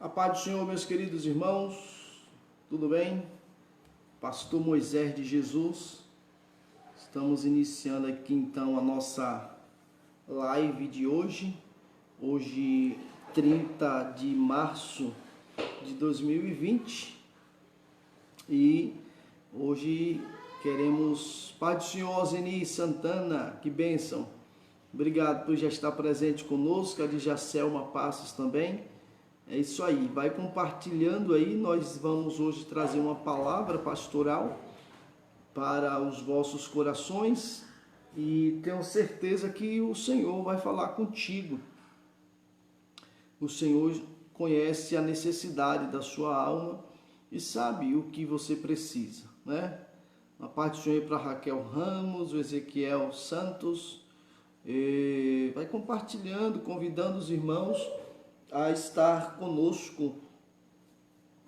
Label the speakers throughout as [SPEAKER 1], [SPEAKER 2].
[SPEAKER 1] A paz do Senhor, meus queridos irmãos, tudo bem? Pastor Moisés de Jesus, estamos iniciando aqui então a nossa live de hoje, 30 de março de 2020, e hoje queremos, Pai do Senhor, Zeni Santana, que bênção, obrigado por já estar presente conosco, a de Jacelma Passos também. É isso aí, vai compartilhando aí, nós vamos hoje trazer uma palavra pastoral para os vossos corações e tenho certeza que o Senhor vai falar contigo. O Senhor conhece a necessidade da sua alma e sabe o que você precisa, né? A parte do Senhor para Raquel Ramos, o Ezequiel Santos, vai compartilhando, convidando os irmãos a estar conosco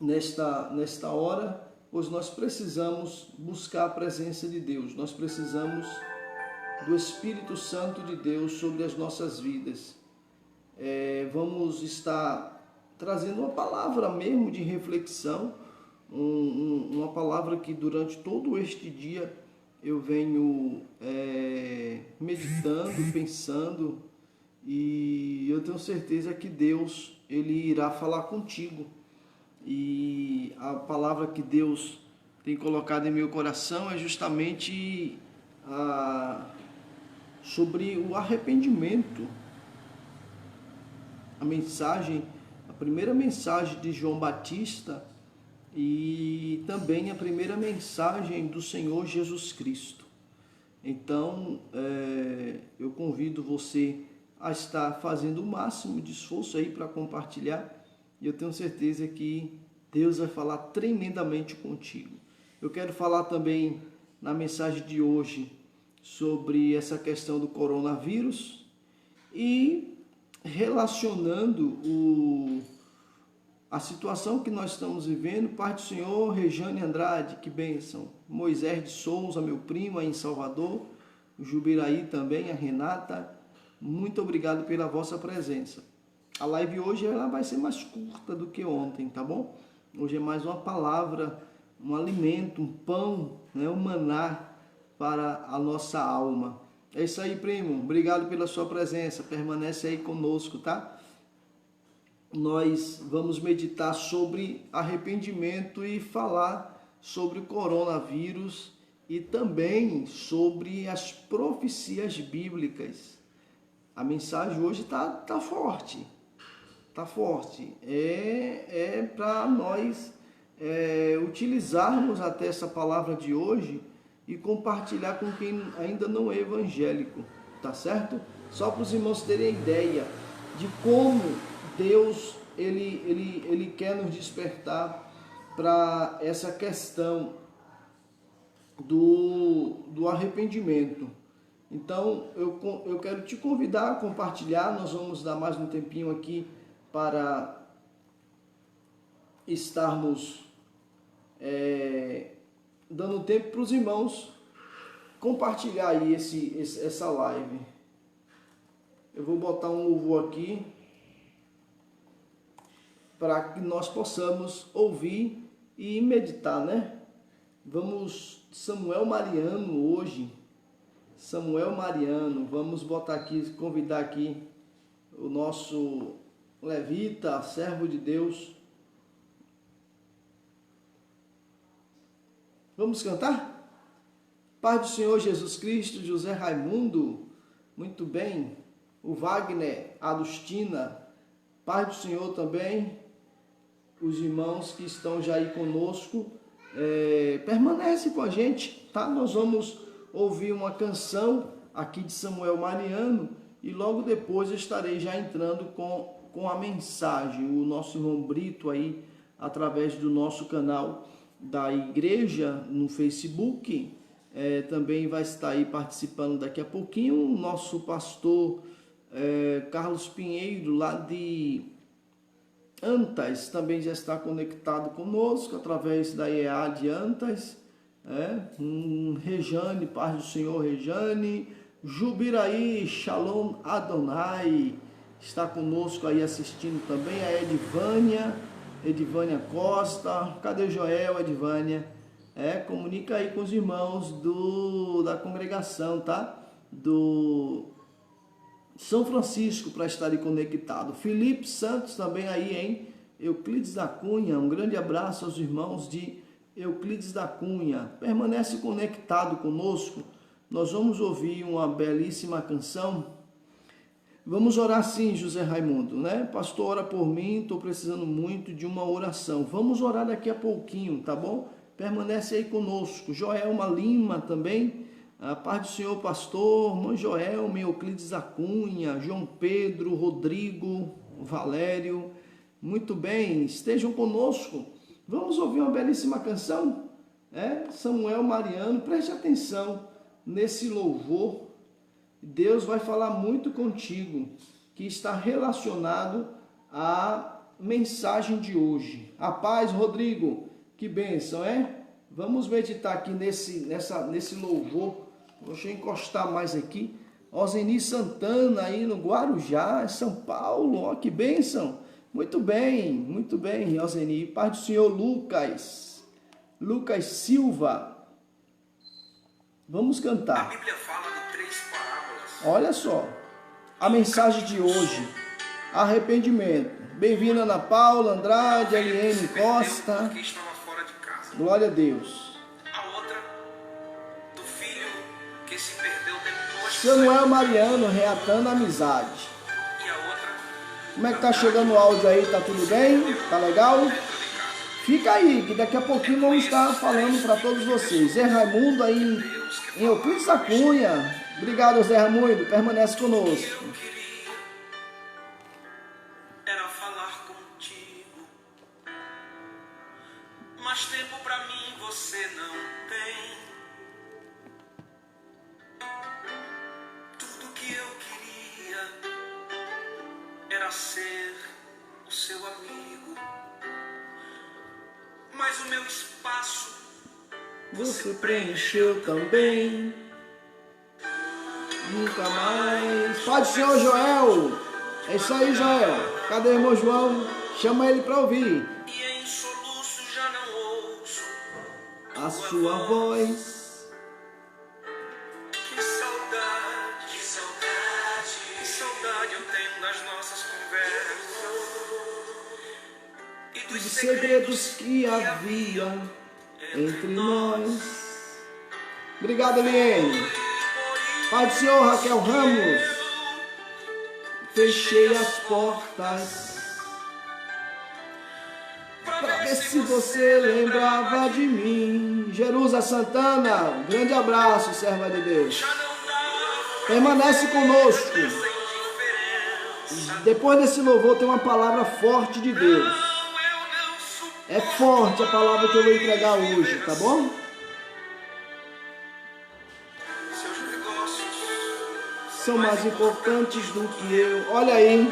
[SPEAKER 1] nesta hora, pois nós precisamos buscar a presença de Deus, nós precisamos do Espírito Santo de Deus sobre as nossas vidas. Vamos estar trazendo uma palavra mesmo de reflexão, uma palavra que durante todo este dia eu venho meditando, pensando, e eu tenho certeza que Deus, Ele irá falar contigo. E a palavra que Deus tem colocado em meu coração é justamente sobre o arrependimento. A primeira mensagem de João Batista e também a primeira mensagem do Senhor Jesus Cristo. Então, eu convido você a estar fazendo o máximo de esforço aí para compartilhar, e eu tenho certeza que Deus vai falar tremendamente contigo. Eu quero falar também na mensagem de hoje sobre essa questão do coronavírus e relacionando a situação que nós estamos vivendo. Pai do Senhor, Rejane Andrade, que bênção. Moisés de Souza, meu primo aí em Salvador, o Jubiraí também, a Renata. Muito obrigado pela vossa presença. A live hoje ela vai ser mais curta do que ontem, tá bom? Hoje é mais uma palavra, um alimento, um pão, né? Um maná para a nossa alma. É isso aí, primo. Obrigado pela sua presença. Permanece aí conosco, tá? Nós vamos meditar sobre arrependimento e falar sobre o coronavírus e também sobre as profecias bíblicas. A mensagem hoje tá forte, tá forte. É para nós utilizarmos até essa palavra de hoje e compartilhar com quem ainda não é evangélico, tá certo? Só para os irmãos terem ideia de como Deus ele quer nos despertar para essa questão do arrependimento. Então, eu quero te convidar a compartilhar. Nós vamos dar mais um tempinho aqui para estarmos dando tempo para os irmãos compartilhar aí essa live. Eu vou botar um louvor aqui para que nós possamos ouvir e meditar, né? Vamos, Samuel Mariano hoje. Samuel Mariano, vamos botar aqui, convidar aqui o nosso levita, servo de Deus. Vamos cantar? Pai do Senhor Jesus Cristo, José Raimundo, muito bem. O Wagner, Agostina, Pai do Senhor também. Os irmãos que estão já aí conosco, permanece com a gente, tá? Nós vamos ouvir uma canção aqui de Samuel Mariano e logo depois eu estarei já entrando com a mensagem. O nosso irmão Brito aí, através do nosso canal da igreja no Facebook, também vai estar aí participando daqui a pouquinho. O nosso pastor Carlos Pinheiro, lá de Antas, também já está conectado conosco através da EA de Antas. Rejane, paz do Senhor, Rejane, Jubiraí, Shalom Adonai, está conosco aí assistindo também, a Edivânia Costa. Cadê o Joel, Edivânia? Comunica aí com os irmãos da congregação, tá? Do São Francisco, para estarem conectados. Felipe Santos também aí em Euclides da Cunha. Um grande abraço aos irmãos de Euclides da Cunha. Permanece conectado conosco. Nós vamos ouvir uma belíssima canção. Vamos orar sim, José Raimundo, né? Pastor, ora por mim, estou precisando muito de uma oração. Vamos orar daqui a pouquinho, tá bom? Permanece aí conosco. Joelma Lima também. A paz do Senhor, pastor. Irmã Joelma, Euclides da Cunha, João Pedro, Rodrigo, Valério. Muito bem, estejam conosco. Vamos ouvir uma belíssima canção? Samuel Mariano, preste atenção nesse louvor. Deus vai falar muito contigo, que está relacionado à mensagem de hoje. A paz, Rodrigo, que bênção, Vamos meditar aqui nesse louvor. Deixa eu encostar mais aqui. Ozeni Santana aí no Guarujá, São Paulo, ó, que bênção. Muito bem, Ozeni. Paz do Senhor, Lucas Silva. Vamos cantar.
[SPEAKER 2] A Bíblia fala de 3 parábolas.
[SPEAKER 1] Olha só, a mensagem de hoje, arrependimento. Bem-vinda Ana Paula, Andrade, Eliane Costa.
[SPEAKER 2] Que estava fora de casa.
[SPEAKER 1] Glória a Deus.
[SPEAKER 2] A outra, do filho que se perdeu depois.
[SPEAKER 1] Samuel Mariano, reatando a amizade.
[SPEAKER 2] E a outra,
[SPEAKER 1] Como é que tá chegando o áudio aí? Tá tudo bem? Tá legal? Fica aí, que daqui a pouquinho vamos estar falando para todos vocês. Zé Raimundo aí em Euclides da Cunha. Obrigado, Zé Raimundo. Permanece conosco.
[SPEAKER 2] era falar contigo. Mas tempo pra mim você não tem. Tudo que eu queria era ser o seu amigo. Mas o meu espaço
[SPEAKER 1] Você preencheu também. Nunca mais. Pode ser o Joel. É isso aí, Joel. Cadê o irmão João? Chama ele para ouvir.
[SPEAKER 2] e em soluço já não ouço
[SPEAKER 1] A sua voz.
[SPEAKER 2] Que saudade, que saudade, que saudade eu tenho das nossas conversas e dos
[SPEAKER 1] Os segredos que havia entre nós. Obrigado, Eliane. Pai do Senhor, Raquel Ramos. Fechei as portas para ver se você lembrava de mim. Jerusa Santana, um grande abraço, serva de Deus.
[SPEAKER 2] já não dá
[SPEAKER 1] Permanece conosco.
[SPEAKER 2] essa indiferença.
[SPEAKER 1] Depois desse louvor tem uma palavra forte de Deus.
[SPEAKER 2] Não, eu não suporto.
[SPEAKER 1] É forte a palavra que eu vou entregar hoje, tá bom?
[SPEAKER 2] Seus negócios
[SPEAKER 1] São mais importantes do que eu. Olha aí,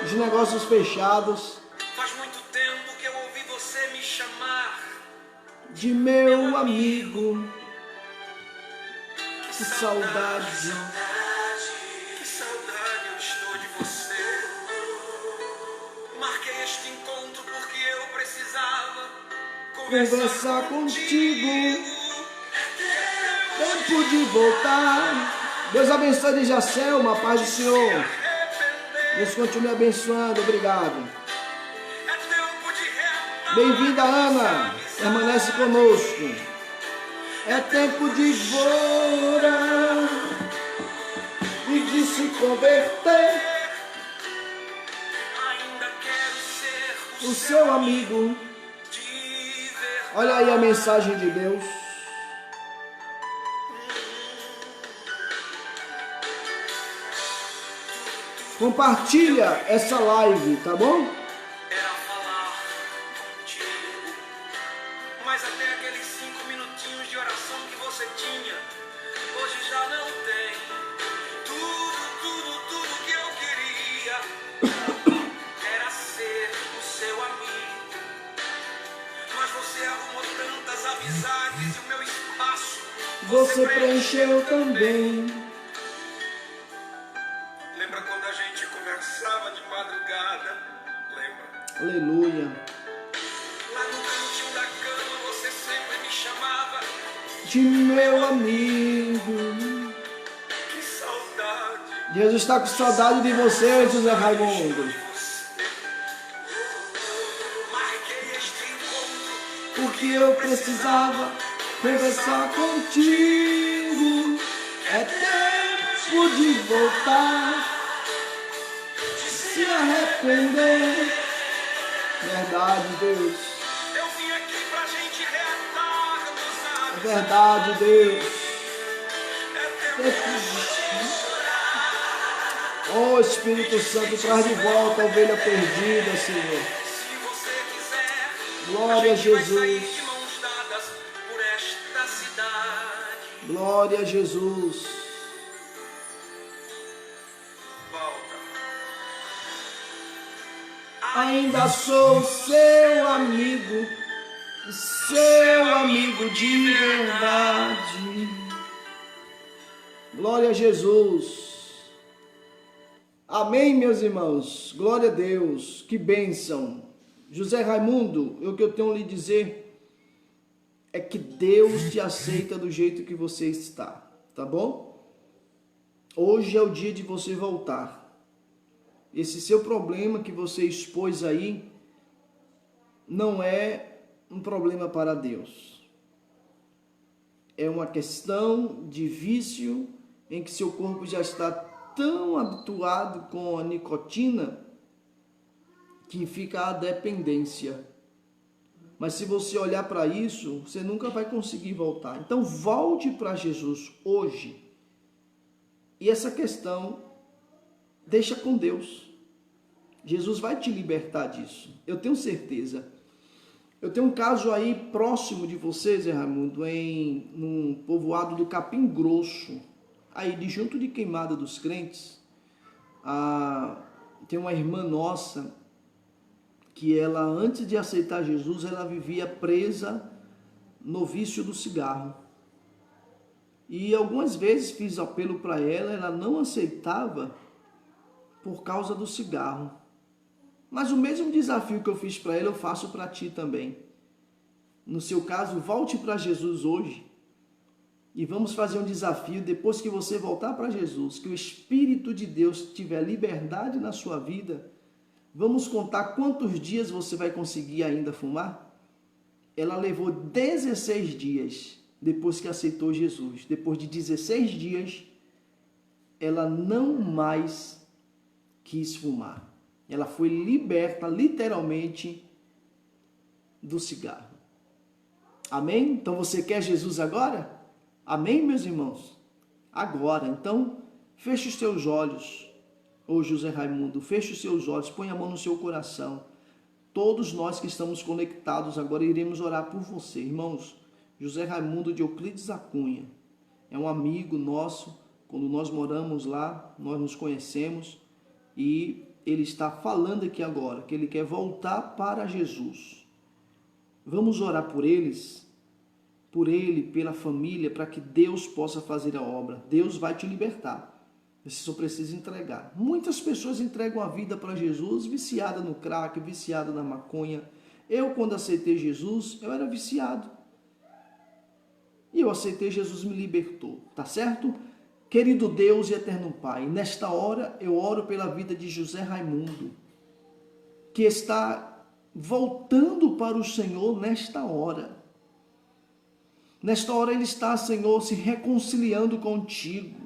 [SPEAKER 1] os negócios fechados.
[SPEAKER 2] faz muito tempo que eu ouvi você me chamar.
[SPEAKER 1] De meu amigo. Que saudade.
[SPEAKER 2] Que saudade eu estou de você. Marquei este encontro porque eu precisava
[SPEAKER 1] Conversar contigo. Tempo de voltar. Deus abençoe de Jacelma, paz do Senhor. Deus continue abençoando, obrigado.
[SPEAKER 2] É tempo de reatar.
[SPEAKER 1] Bem-vinda, Ana. Permanece conosco. É tempo de orar e de se converter.
[SPEAKER 2] Ainda quero ser
[SPEAKER 1] O seu amigo.
[SPEAKER 2] de verdade.
[SPEAKER 1] Olha aí a mensagem de Deus. Compartilha essa live, tá bom?
[SPEAKER 2] Era falar contigo, mas até aqueles 5 minutinhos de oração que você tinha, hoje já não tem. Tudo que eu queria era ser o seu amigo, mas você arrumou tantas amizades e o meu espaço
[SPEAKER 1] Você preencheu também.
[SPEAKER 2] Lembra quando a gente conversava
[SPEAKER 1] Aleluia.
[SPEAKER 2] Lá no cantinho da cama você sempre me chamava.
[SPEAKER 1] De meu amigo.
[SPEAKER 2] Que saudade.
[SPEAKER 1] Jesus está com saudade de você, José Raimundo.
[SPEAKER 2] Marquei este encontro
[SPEAKER 1] Porque eu precisava conversar contigo. É tempo de voltar,
[SPEAKER 2] de
[SPEAKER 1] se
[SPEAKER 2] se
[SPEAKER 1] arrepender. Verdade, Deus.
[SPEAKER 2] Eu vim aqui pra gente reatar nos
[SPEAKER 1] É
[SPEAKER 2] anos.
[SPEAKER 1] verdade, Deus.
[SPEAKER 2] É tempo
[SPEAKER 1] Oh, Espírito Santo, traz de volta a ovelha perdida, Senhor.
[SPEAKER 2] se você quiser.
[SPEAKER 1] Glória a
[SPEAKER 2] A gente vai sair
[SPEAKER 1] Jesus.
[SPEAKER 2] de mãos dadas por esta cidade.
[SPEAKER 1] Glória a Jesus.
[SPEAKER 2] Volta.
[SPEAKER 1] Ainda sou seu amigo de verdade. Glória a Jesus. Amém, meus irmãos. Glória a Deus. Que bênção. José Raimundo, o que eu tenho a lhe dizer é que Deus te aceita do jeito que você está, tá bom? Hoje é o dia de você voltar. Esse seu problema que você expôs aí não é um problema para Deus. É uma questão de vício em que seu corpo já está tão habituado com a nicotina que fica a dependência. Mas se você olhar para isso, você nunca vai conseguir voltar. Então volte para Jesus hoje. E essa questão deixa com Deus. Jesus vai te libertar disso. Eu tenho certeza. Eu tenho um caso aí próximo de vocês, Zé Raimundo, num povoado do Capim Grosso, aí de junto de Queimada dos Crentes. Tem uma irmã nossa que ela, antes de aceitar Jesus, ela vivia presa no vício do cigarro. E algumas vezes fiz apelo para ela, ela não aceitava por causa do cigarro. Mas o mesmo desafio que eu fiz para ela, eu faço para ti também. No seu caso, volte para Jesus hoje. E vamos fazer um desafio, depois que você voltar para Jesus, que o Espírito de Deus tiver liberdade na sua vida, vamos contar quantos dias você vai conseguir ainda fumar? Ela levou 16 dias depois que aceitou Jesus. Depois de 16 dias, ela não mais quis fumar. Ela foi liberta, literalmente, do cigarro. Amém? Então você quer Jesus agora? Amém, meus irmãos? Agora. Então, feche os seus olhos. Ô José Raimundo, feche os seus olhos, põe a mão no seu coração. Todos nós que estamos conectados agora iremos orar por você. Irmãos, José Raimundo de Euclides da Cunha é um amigo nosso. Quando nós moramos lá, nós nos conhecemos e ele está falando aqui agora que ele quer voltar para Jesus. Vamos orar por eles, por ele, pela família, para que Deus possa fazer a obra. Deus vai te libertar. Você só precisa entregar. Muitas pessoas entregam a vida para Jesus viciada no crack, viciada na maconha. Eu, quando aceitei Jesus, eu era viciado. E eu aceitei, Jesus me libertou. Tá certo? Querido Deus e eterno Pai, nesta hora eu oro pela vida de José Raimundo, que está voltando para o Senhor nesta hora. Nesta hora ele está, Senhor, se reconciliando contigo.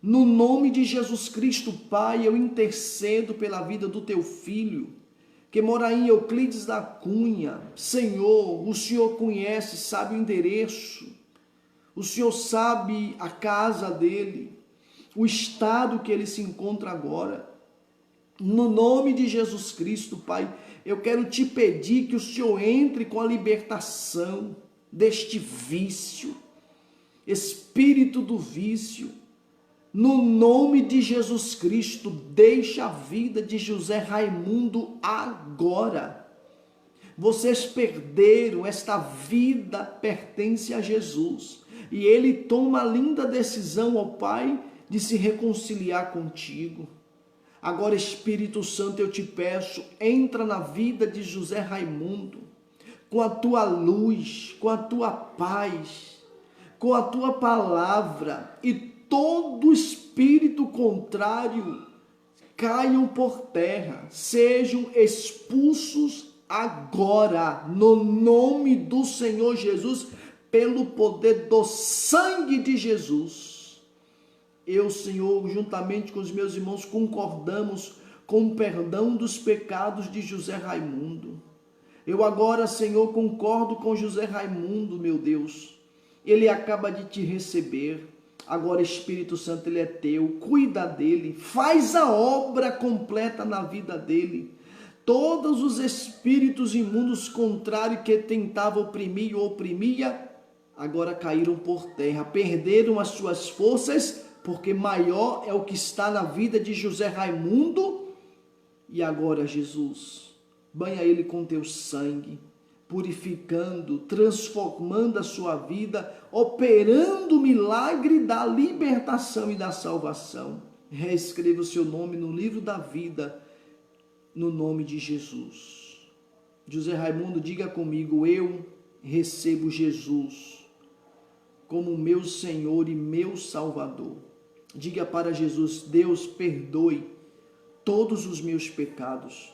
[SPEAKER 1] No nome de Jesus Cristo, Pai, eu intercedo pela vida do teu filho, que mora em Euclides da Cunha. Senhor, o Senhor conhece, sabe o endereço. O Senhor sabe a casa dele, o estado que ele se encontra agora. No nome de Jesus Cristo, Pai, eu quero te pedir que o Senhor entre com a libertação deste vício, espírito do vício. No nome de Jesus Cristo, deixa a vida de José Raimundo agora. Vocês perderam, esta vida pertence a Jesus. E ele toma a linda decisão, ó Pai, de se reconciliar contigo. Agora, Espírito Santo, eu te peço, entra na vida de José Raimundo, com a tua luz, com a tua paz, com a tua palavra, e todo espírito contrário caiam por terra, sejam expulsos agora, no nome do Senhor Jesus, pelo poder do sangue de Jesus. Eu, Senhor, juntamente com os meus irmãos, concordamos com o perdão dos pecados de José Raimundo. Eu agora, Senhor, concordo com José Raimundo, meu Deus. Ele acaba de te receber. Agora, Espírito Santo, ele é teu. Cuida dele. Faz a obra completa na vida dele. Todos os espíritos imundos contrários que tentavam oprimir ou oprimia, agora caíram por terra. Perderam as suas forças, porque maior é o que está na vida de José Raimundo. E agora, Jesus, banha ele com teu sangue, purificando, transformando a sua vida, operando o milagre da libertação e da salvação. Reescreva o seu nome no livro da vida, no nome de Jesus. José Raimundo, diga comigo: eu recebo Jesus como meu Senhor e meu Salvador. Diga para Jesus: Deus, perdoe todos os meus pecados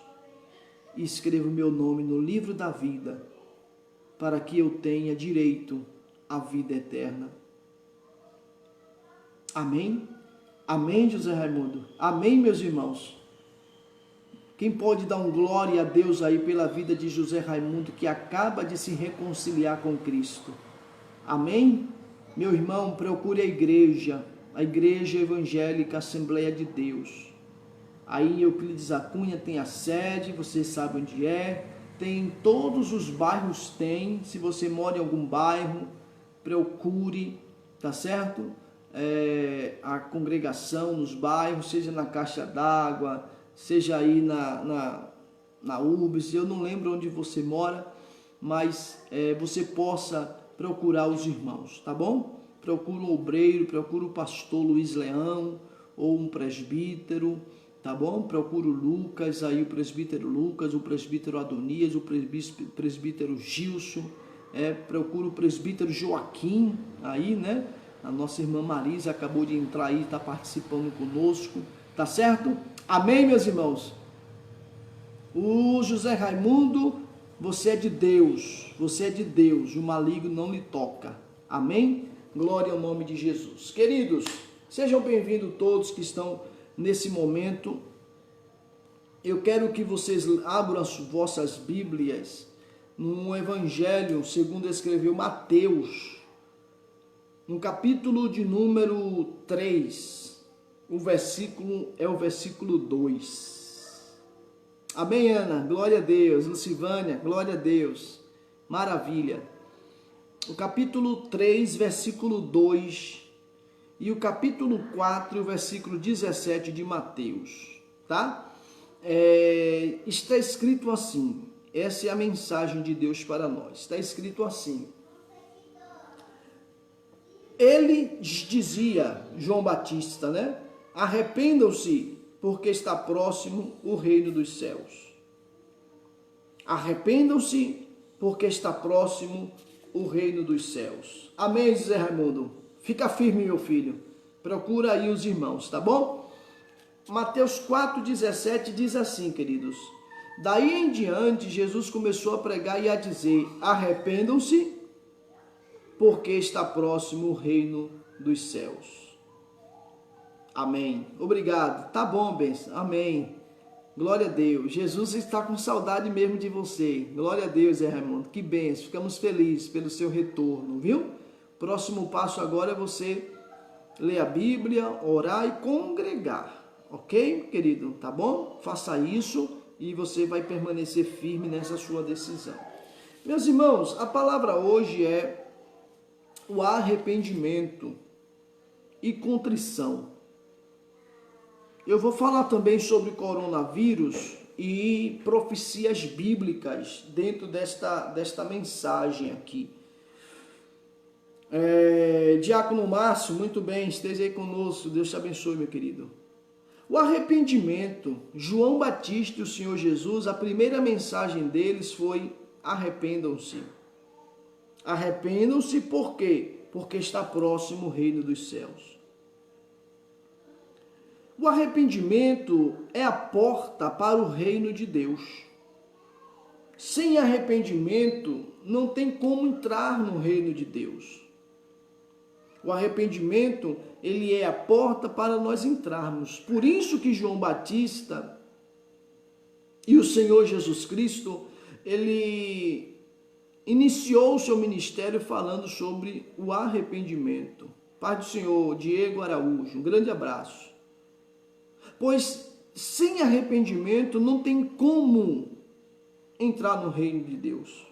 [SPEAKER 1] e escreva o meu nome no livro da vida, para que eu tenha direito à vida eterna. Amém? Amém, José Raimundo? Amém, meus irmãos? Quem pode dar um glória a Deus aí pela vida de José Raimundo, que acaba de se reconciliar com Cristo? Amém? Meu irmão, procure a igreja evangélica Assembleia de Deus. Aí em Euclides da Cunha tem a sede, você sabe onde é, tem em todos os bairros, tem. Se você mora em algum bairro, procure, tá certo? A congregação nos bairros, seja na Caixa d'Água, seja aí na URBS, eu não lembro onde você mora, mas você possa procurar os irmãos, tá bom? Procura um obreiro, procura o pastor Luiz Leão, ou um presbítero, tá bom? Procura o Lucas, aí o presbítero Lucas, o presbítero Adonias, o presbítero Gilson, procura o presbítero Joaquim, aí, né? A nossa irmã Marisa acabou de entrar aí, está participando conosco, tá certo? Amém, meus irmãos? O José Raimundo, você é de Deus, o maligno não lhe toca. Amém? Glória ao nome de Jesus. Queridos, sejam bem-vindos todos que estão nesse momento. Eu quero que vocês abram as vossas Bíblias no Evangelho segundo escreveu Mateus, no capítulo de número 3, o versículo é o versículo 2. Amém, Ana? Glória a Deus. Lucivânia, glória a Deus. Maravilha. O capítulo 3, versículo 2 e o capítulo 4, versículo 17 de Mateus, tá? Está escrito assim, essa é a mensagem de Deus para nós. Está escrito assim: ele dizia, João Batista, né? Arrependam-se, porque está próximo o reino dos céus. Arrependam-se, porque está próximo o reino dos céus. Amém, José Raimundo? Fica firme, meu filho. Procura aí os irmãos, tá bom? Mateus 4,17 diz assim, queridos: daí em diante, Jesus começou a pregar e a dizer: arrependam-se, porque está próximo o reino dos céus. Amém. Obrigado. Tá bom, benção. Amém. Glória a Deus. Jesus está com saudade mesmo de você. Glória a Deus, Zé Raimundo. Que bênção. Ficamos felizes pelo seu retorno, viu? Próximo passo agora é você ler a Bíblia, orar e congregar. Ok, querido? Tá bom? Faça isso e você vai permanecer firme nessa sua decisão. Meus irmãos, a palavra hoje é o arrependimento e contrição. Eu vou falar também sobre coronavírus e profecias bíblicas dentro desta mensagem aqui. Diácono Márcio, muito bem, esteja aí conosco. Deus te abençoe, meu querido. O arrependimento, João Batista e o Senhor Jesus, a primeira mensagem deles foi: arrependam-se. Arrependam-se por quê? Porque está próximo o reino dos céus. O arrependimento é a porta para o reino de Deus. Sem arrependimento, não tem como entrar no reino de Deus. O arrependimento, ele é a porta para nós entrarmos. Por isso que João Batista e o Senhor Jesus Cristo, ele iniciou o seu ministério falando sobre o arrependimento. Pai do Senhor, Diego Araújo, um grande abraço. Pois sem arrependimento não tem como entrar no reino de Deus.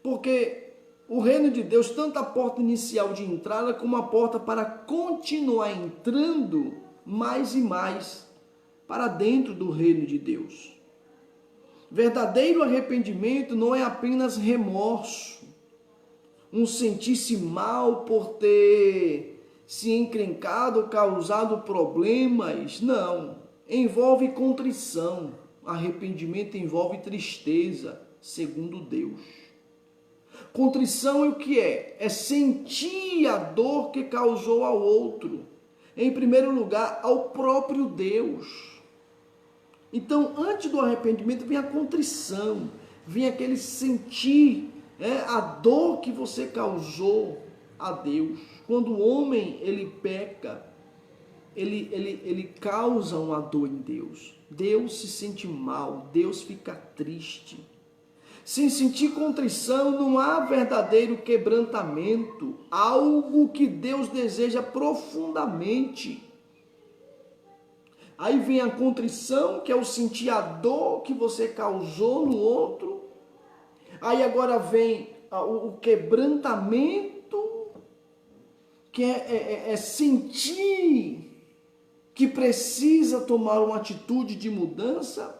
[SPEAKER 1] Porque o reino de Deus, tanto a porta inicial de entrada, como a porta para continuar entrando mais e mais para dentro do reino de Deus. Verdadeiro arrependimento não é apenas remorso, um sentir-se mal por ter se encrencado, causado problemas. Não, envolve contrição. Arrependimento envolve tristeza, segundo Deus. Contrição é o que é? É sentir a dor que causou ao outro. Em primeiro lugar, ao próprio Deus. Então, antes do arrependimento, vem a contrição. Vem aquele sentir a dor que você causou a Deus. Quando o homem, ele peca, ele causa uma dor em Deus. Deus se sente mal, Deus fica triste. Sem sentir contrição, não há verdadeiro quebrantamento, algo que Deus deseja profundamente. Aí vem a contrição, que é o sentir a dor que você causou no outro. Aí agora vem o quebrantamento, que é sentir que precisa tomar uma atitude de mudança.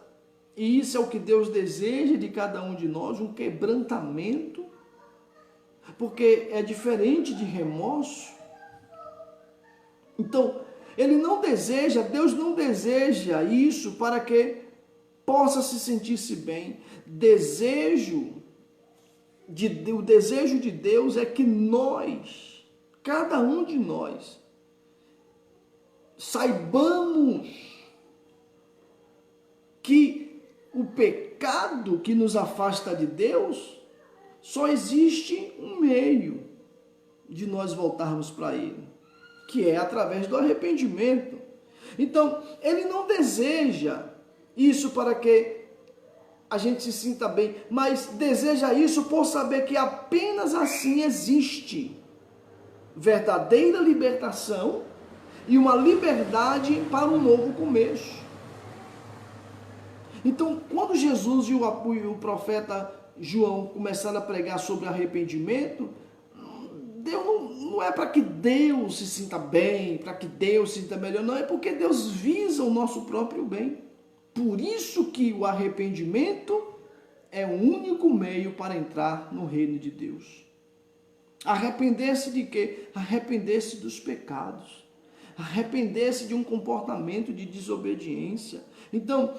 [SPEAKER 1] E isso é o que Deus deseja de cada um de nós, um quebrantamento, porque é diferente de remorso. Então, Deus não deseja isso para que possa se sentir-se bem. O desejo de Deus é que nós, cada um de nós, saibamos que o pecado que nos afasta de Deus, só existe um meio de nós voltarmos para Ele, que é através do arrependimento. Então, Ele não deseja isso para que a gente se sinta bem, mas deseja isso por saber que apenas assim existe verdadeira libertação e uma liberdade para um novo começo. Então, quando Jesus e o profeta João começaram a pregar sobre arrependimento, Deus não é para que Deus se sinta bem, para que Deus se sinta melhor, não, é porque Deus visa o nosso próprio bem. Por isso que o arrependimento é o único meio para entrar no reino de Deus. Arrepender-se de quê? Arrepender-se dos pecados. Arrepender-se de um comportamento de desobediência. Então,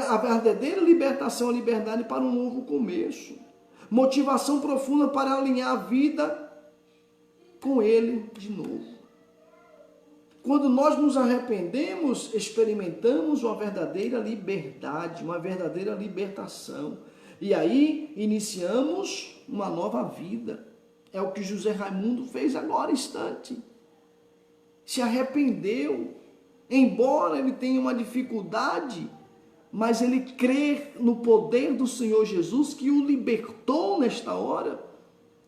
[SPEAKER 1] a verdadeira libertação é a liberdade para um novo começo. Motivação profunda para alinhar a vida com Ele de novo. Quando nós nos arrependemos, experimentamos uma verdadeira liberdade, uma verdadeira libertação. E aí, iniciamos uma nova vida. É o que José Raimundo fez agora, instante. Se arrependeu, embora ele tenha uma dificuldade, mas ele crê no poder do Senhor Jesus que o libertou nesta hora.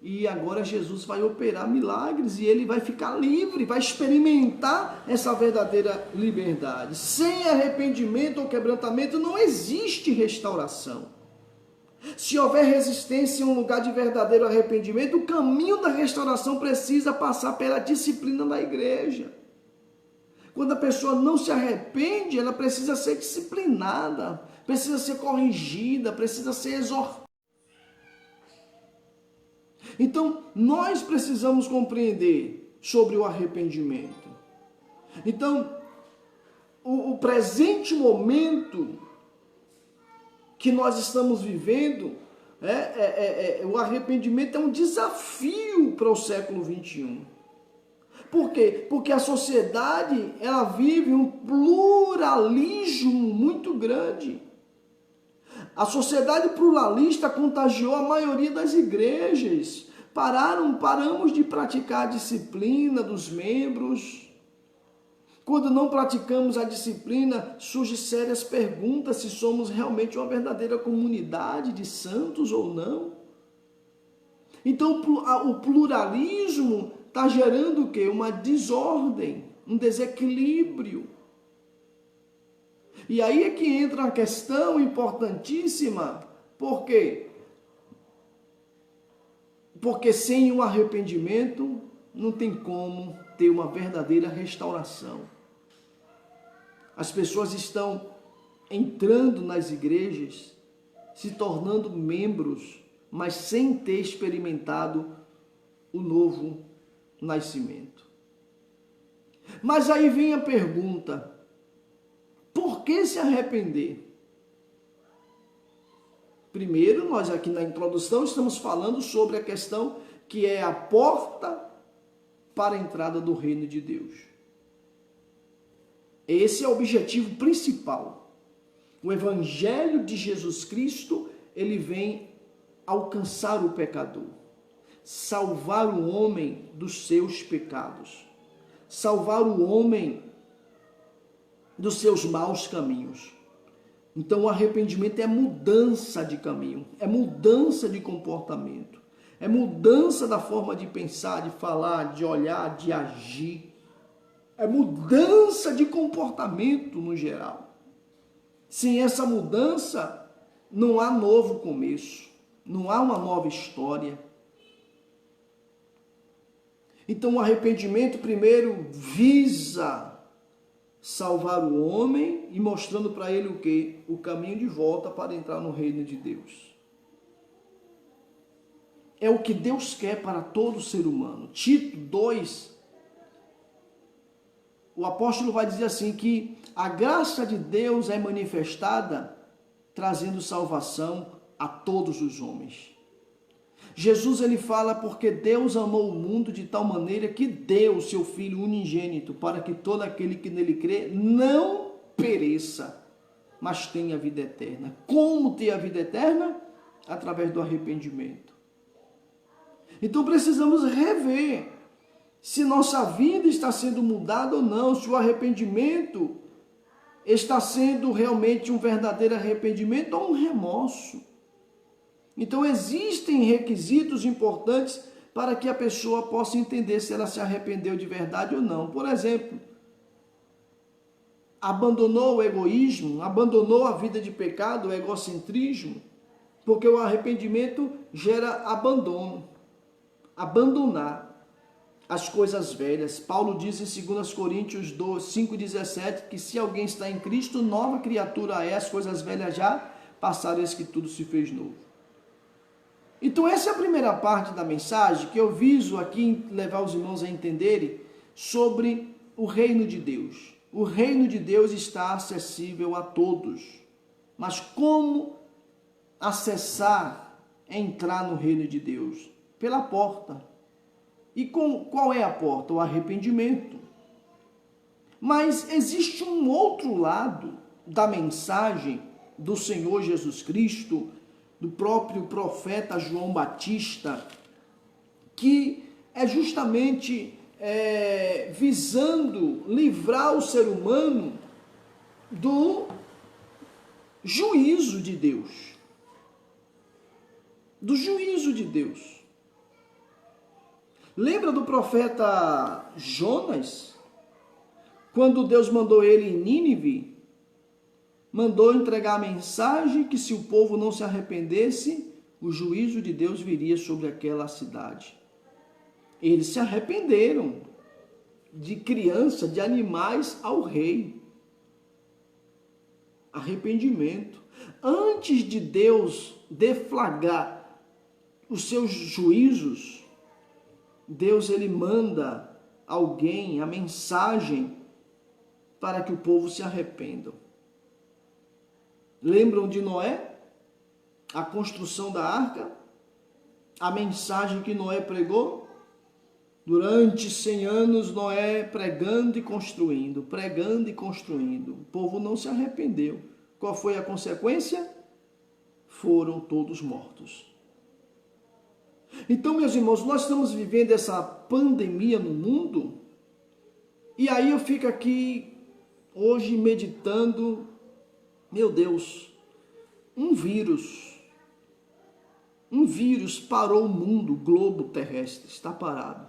[SPEAKER 1] E agora Jesus vai operar milagres e ele vai ficar livre, vai experimentar essa verdadeira liberdade. Sem arrependimento ou quebrantamento não existe restauração. Se houver resistência em um lugar de verdadeiro arrependimento, o caminho da restauração precisa passar pela disciplina da igreja. Quando a pessoa não se arrepende, ela precisa ser disciplinada, precisa ser corrigida, precisa ser exortada. Então, nós precisamos compreender sobre o arrependimento. Então, o presente momento que nós estamos vivendo, o arrependimento é um desafio para o século 21. Por quê? Porque a sociedade, ela vive um pluralismo muito grande. A sociedade pluralista contagiou a maioria das igrejas. Paramos de praticar a disciplina dos membros. Quando não praticamos a disciplina, surgem sérias perguntas se somos realmente uma verdadeira comunidade de santos ou não. Então, o pluralismo está gerando o quê? Uma desordem, um desequilíbrio. E aí é que entra uma questão importantíssima. Por quê? Porque sem o arrependimento não tem como ter uma verdadeira restauração. As pessoas estão entrando nas igrejas, se tornando membros, mas sem ter experimentado o novo nascimento. Mas aí vem a pergunta: por que se arrepender? Primeiro, nós aqui na introdução estamos falando sobre a questão que é a porta para a entrada do reino de Deus. Esse é o objetivo principal. O Evangelho de Jesus Cristo, ele vem alcançar o pecador, salvar o homem dos seus pecados, salvar o homem dos seus maus caminhos. Então o arrependimento é mudança de caminho, é mudança de comportamento, é mudança da forma de pensar, de falar, de olhar, de agir. É mudança de comportamento no geral. Sem essa mudança, não há novo começo, não há uma nova história. Então o arrependimento primeiro visa salvar o homem e mostrando para ele o quê? O caminho de volta para entrar no reino de Deus. É o que Deus quer para todo ser humano. Tito 2, o apóstolo vai dizer assim que a graça de Deus é manifestada trazendo salvação a todos os homens. Jesus ele fala porque Deus amou o mundo de tal maneira que deu o seu Filho unigênito para que todo aquele que nele crê não pereça, mas tenha vida eterna. Como ter a vida eterna? Através do arrependimento. Então precisamos rever se nossa vida está sendo mudada ou não, se o arrependimento está sendo realmente um verdadeiro arrependimento ou um remorso. Então existem requisitos importantes para que a pessoa possa entender se ela se arrependeu de verdade ou não. Por exemplo, abandonou o egoísmo, abandonou a vida de pecado, o egocentrismo, porque o arrependimento gera abandono, abandonar as coisas velhas. Paulo diz em 2 Coríntios 5,17 que se alguém está em Cristo, nova criatura é, as coisas velhas já passaram, eis que tudo se fez novo. Então essa é a primeira parte da mensagem que eu viso aqui levar os irmãos a entenderem sobre o reino de Deus. O reino de Deus está acessível a todos, mas como acessar, entrar no reino de Deus? Pela porta. E qual é a porta? O arrependimento. Mas existe um outro lado da mensagem do Senhor Jesus Cristo, do próprio profeta João Batista, que é justamente visando livrar o ser humano do juízo de Deus. Do juízo de Deus. Lembra do profeta Jonas? Quando Deus mandou ele em Nínive, mandou entregar a mensagem que se o povo não se arrependesse, o juízo de Deus viria sobre aquela cidade. Eles se arrependeram, de criança, de animais ao rei. Arrependimento. Antes de Deus deflagrar os seus juízos, Deus ele manda alguém, a mensagem para que o povo se arrependa. Lembram de Noé? A construção da arca? A mensagem que Noé pregou? Durante 100 anos, Noé pregando e construindo, pregando e construindo. O povo não se arrependeu. Qual foi a consequência? Foram todos mortos. Então, meus irmãos, nós estamos vivendo essa pandemia no mundo, e aí eu fico aqui hoje meditando, meu Deus, um vírus parou o mundo, o globo terrestre está parado.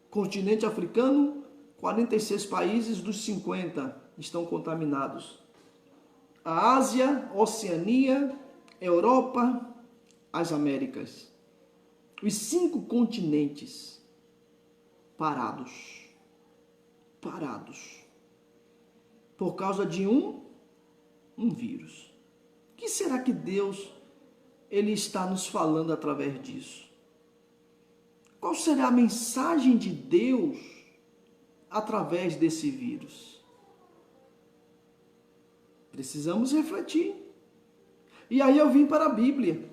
[SPEAKER 1] Continente africano, 46 países dos 50 estão contaminados. A Ásia, Oceania, Europa, as Américas. Os 5 continentes parados. Por causa de um vírus. O que será que Deus ele está nos falando através disso? Qual será a mensagem de Deus através desse vírus? Precisamos refletir. E aí eu vim para a Bíblia.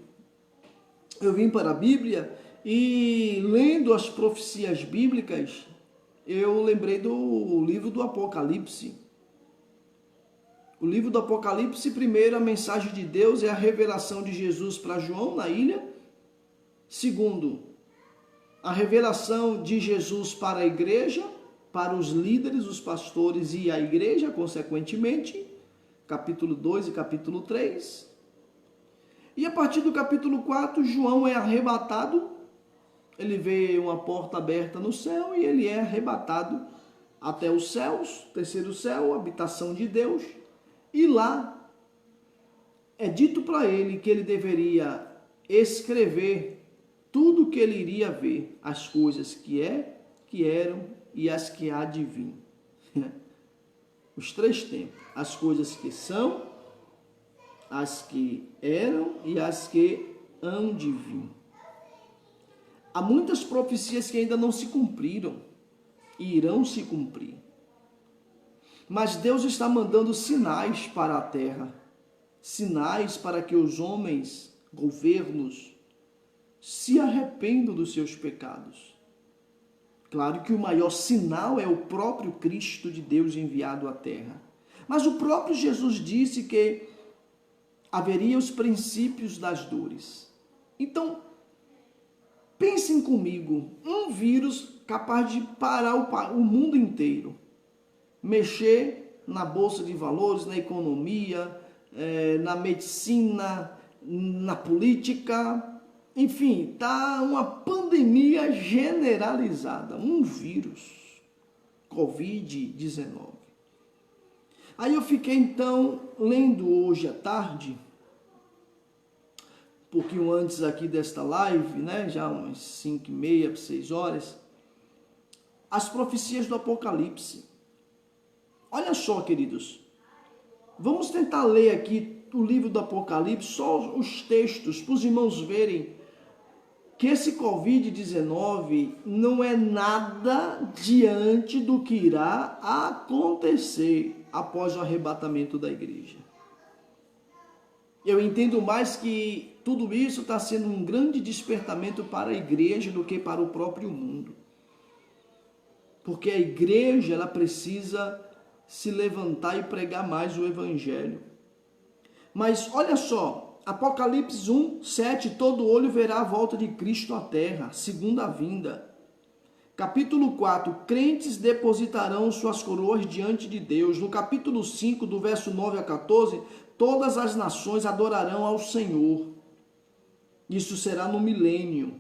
[SPEAKER 1] E lendo as profecias bíblicas, eu lembrei do livro do Apocalipse. O livro do Apocalipse, primeiro, a mensagem de Deus é a revelação de Jesus para João na ilha. Segundo, a revelação de Jesus para a igreja, para os líderes, os pastores e a igreja, consequentemente, capítulo 2 e capítulo 3. E a partir do capítulo 4, João é arrebatado, ele vê uma porta aberta no céu e ele é arrebatado até os céus, terceiro céu, habitação de Deus. E lá é dito para ele que ele deveria escrever tudo o que ele iria ver, as coisas que eram e as que há de vir. Os 3 tempos, as coisas que são, as que eram e as que hão de vir. Há muitas profecias que ainda não se cumpriram e irão se cumprir. Mas Deus está mandando sinais para a terra, sinais para que os homens, governos, se arrependam dos seus pecados. Claro que o maior sinal é o próprio Cristo de Deus enviado à terra. Mas o próprio Jesus disse que haveria os princípios das dores. Então, pensem comigo, um vírus capaz de parar o mundo inteiro, mexer na bolsa de valores, na economia, na medicina, na política, enfim, está uma pandemia generalizada, um vírus, Covid-19. Aí eu fiquei então lendo hoje à tarde, um pouquinho antes aqui desta live, né, já umas 5h30, 6 horas, as profecias do Apocalipse. Olha só, queridos, vamos tentar ler aqui o livro do Apocalipse, só os textos, para os irmãos verem que esse Covid-19 não é nada diante do que irá acontecer após o arrebatamento da igreja. Eu entendo mais que tudo isso está sendo um grande despertamento para a igreja do que para o próprio mundo. Porque a igreja, ela precisa se levantar e pregar mais o evangelho. Mas olha só, Apocalipse 1:7, todo olho verá a volta de Cristo à terra, segunda vinda. Capítulo 4, crentes depositarão suas coroas diante de Deus. No capítulo 5, do verso 9 a 14, todas as nações adorarão ao Senhor. Isso será no milênio.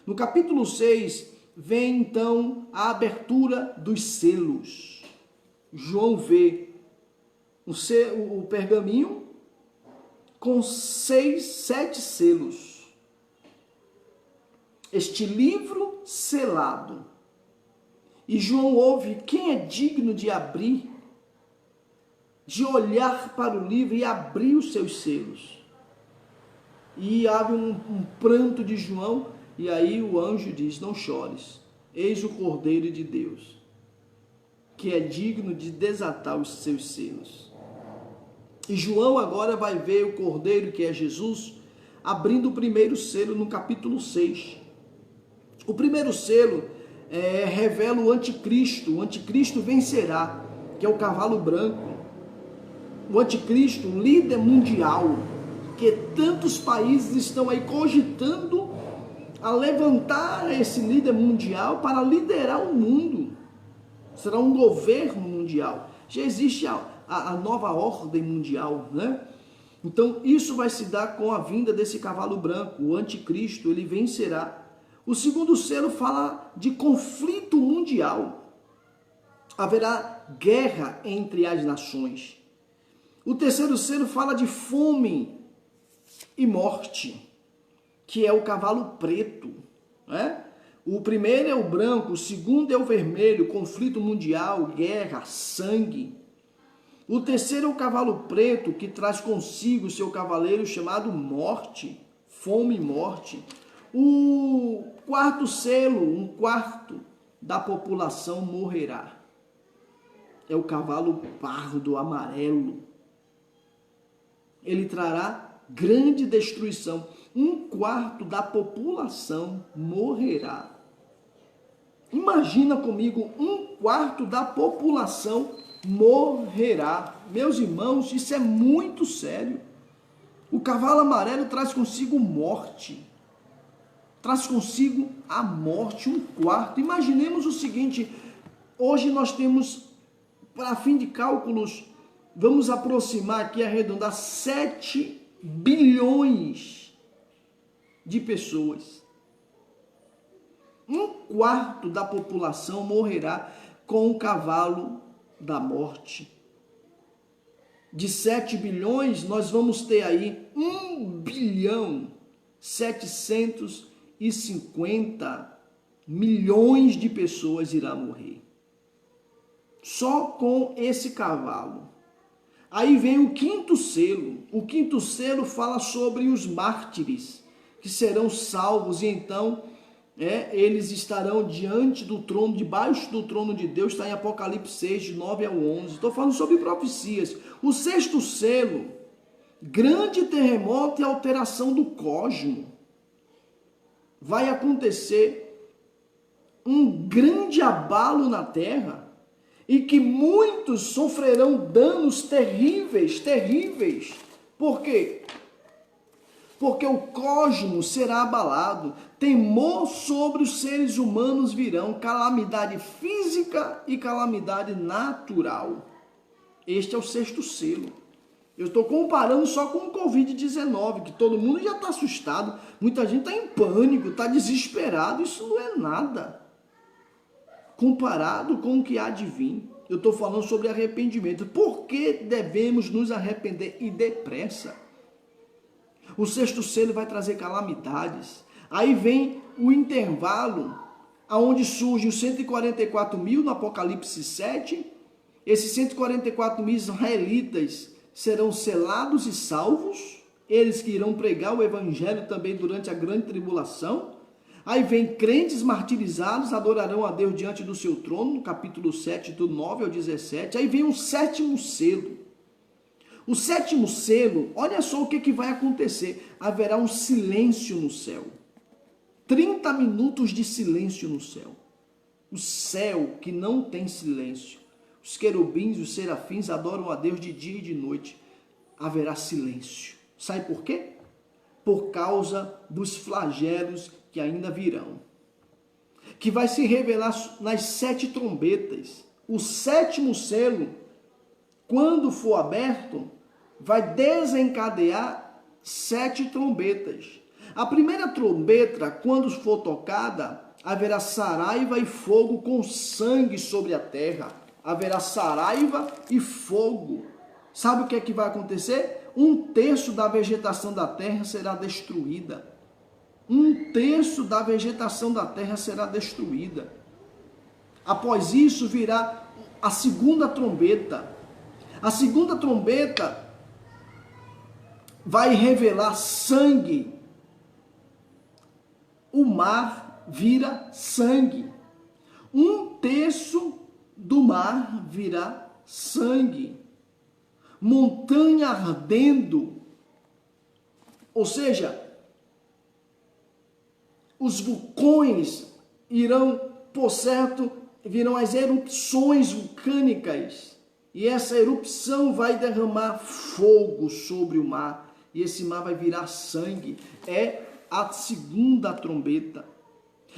[SPEAKER 1] No capítulo 6, vem então a abertura dos selos. João vê o pergaminho com 7 selos. Este livro selado. E João ouve: quem é digno de abrir, de olhar para o livro e abrir os seus selos? E abre um pranto de João, e aí o anjo diz: não chores, eis o Cordeiro de Deus. que é digno de desatar os seus selos. E João agora vai ver o Cordeiro, que é Jesus, abrindo o primeiro selo no capítulo 6. O primeiro selo revela o anticristo. O anticristo vencerá, que é o cavalo branco. O anticristo, líder mundial, que tantos países estão aí cogitando a levantar esse líder mundial para liderar o mundo. Será um governo mundial. Já existe a nova ordem mundial, né? Então isso vai se dar com a vinda desse cavalo branco. O anticristo, ele vencerá. O segundo selo fala de conflito mundial. Haverá guerra entre as nações. O terceiro selo fala de fome e morte, que é o cavalo preto, né? O primeiro é o branco, o segundo é o vermelho, conflito mundial, guerra, sangue. O terceiro é o cavalo preto, que traz consigo o seu cavaleiro chamado morte, fome e morte. O quarto selo, um quarto da população morrerá. É o cavalo pardo, amarelo. Ele trará grande destruição. Um quarto da população morrerá. Imagina comigo, um quarto da população morrerá. Meus irmãos, isso é muito sério. O cavalo amarelo traz consigo morte. Traz consigo a morte, um quarto. Imaginemos o seguinte, hoje nós temos, para fim de cálculos, vamos aproximar aqui, arredondar, 7 bilhões de pessoas. Um quarto da população morrerá com o cavalo da morte. De 7 bilhões, nós vamos ter aí 1 bilhão 750 milhões de pessoas irá morrer. Só com esse cavalo. Aí vem o quinto selo. O quinto selo fala sobre os mártires, que serão salvos, e então eles estarão diante do trono, debaixo do trono de Deus. Está em Apocalipse 6, de 9 ao 11. Estou falando sobre profecias. O sexto selo, grande terremoto e alteração do cosmo. Vai acontecer um grande abalo na terra, e que muitos sofrerão danos terríveis, terríveis. Por quê? Porque o cosmos será abalado, temor sobre os seres humanos virão, calamidade física e calamidade natural. Este é o sexto selo. Eu estou comparando só com o Covid-19, que todo mundo já está assustado, muita gente está em pânico, está desesperado. Isso não é nada comparado com o que há de vir. Eu estou falando sobre arrependimento. Por que devemos nos arrepender e depressa? O sexto selo vai trazer calamidades. Aí vem o intervalo, aonde surge os 144 mil no Apocalipse 7. Esses 144 mil israelitas serão selados e salvos. Eles que irão pregar o evangelho também durante a grande tribulação. Aí vem crentes martirizados, adorarão a Deus diante do seu trono, no capítulo 7, do 9 ao 17. Aí vem o sétimo selo. O sétimo selo, olha só o que vai acontecer. Haverá um silêncio no céu. 30 minutos de silêncio no céu. O céu que não tem silêncio. Os querubins e os serafins adoram a Deus de dia e de noite. Haverá silêncio. Sabe por quê? Por causa dos flagelos que ainda virão. Que vai se revelar nas 7 trombetas. O sétimo selo, quando for aberto, vai desencadear 7 trombetas. A primeira trombeta, quando for tocada, haverá saraiva e fogo com sangue sobre a terra. Haverá saraiva e fogo. Sabe o que é que vai acontecer? 1/3 da vegetação da terra será destruída. 1/3 da vegetação da terra será destruída. Após isso virá a segunda trombeta. A segunda trombeta vai revelar sangue. O mar vira sangue. 1/3 do mar virá sangue, montanha ardendo, ou seja, os vulcões irão, por certo, virão as erupções vulcânicas, e essa erupção vai derramar fogo sobre o mar, e esse mar vai virar sangue. É a segunda trombeta.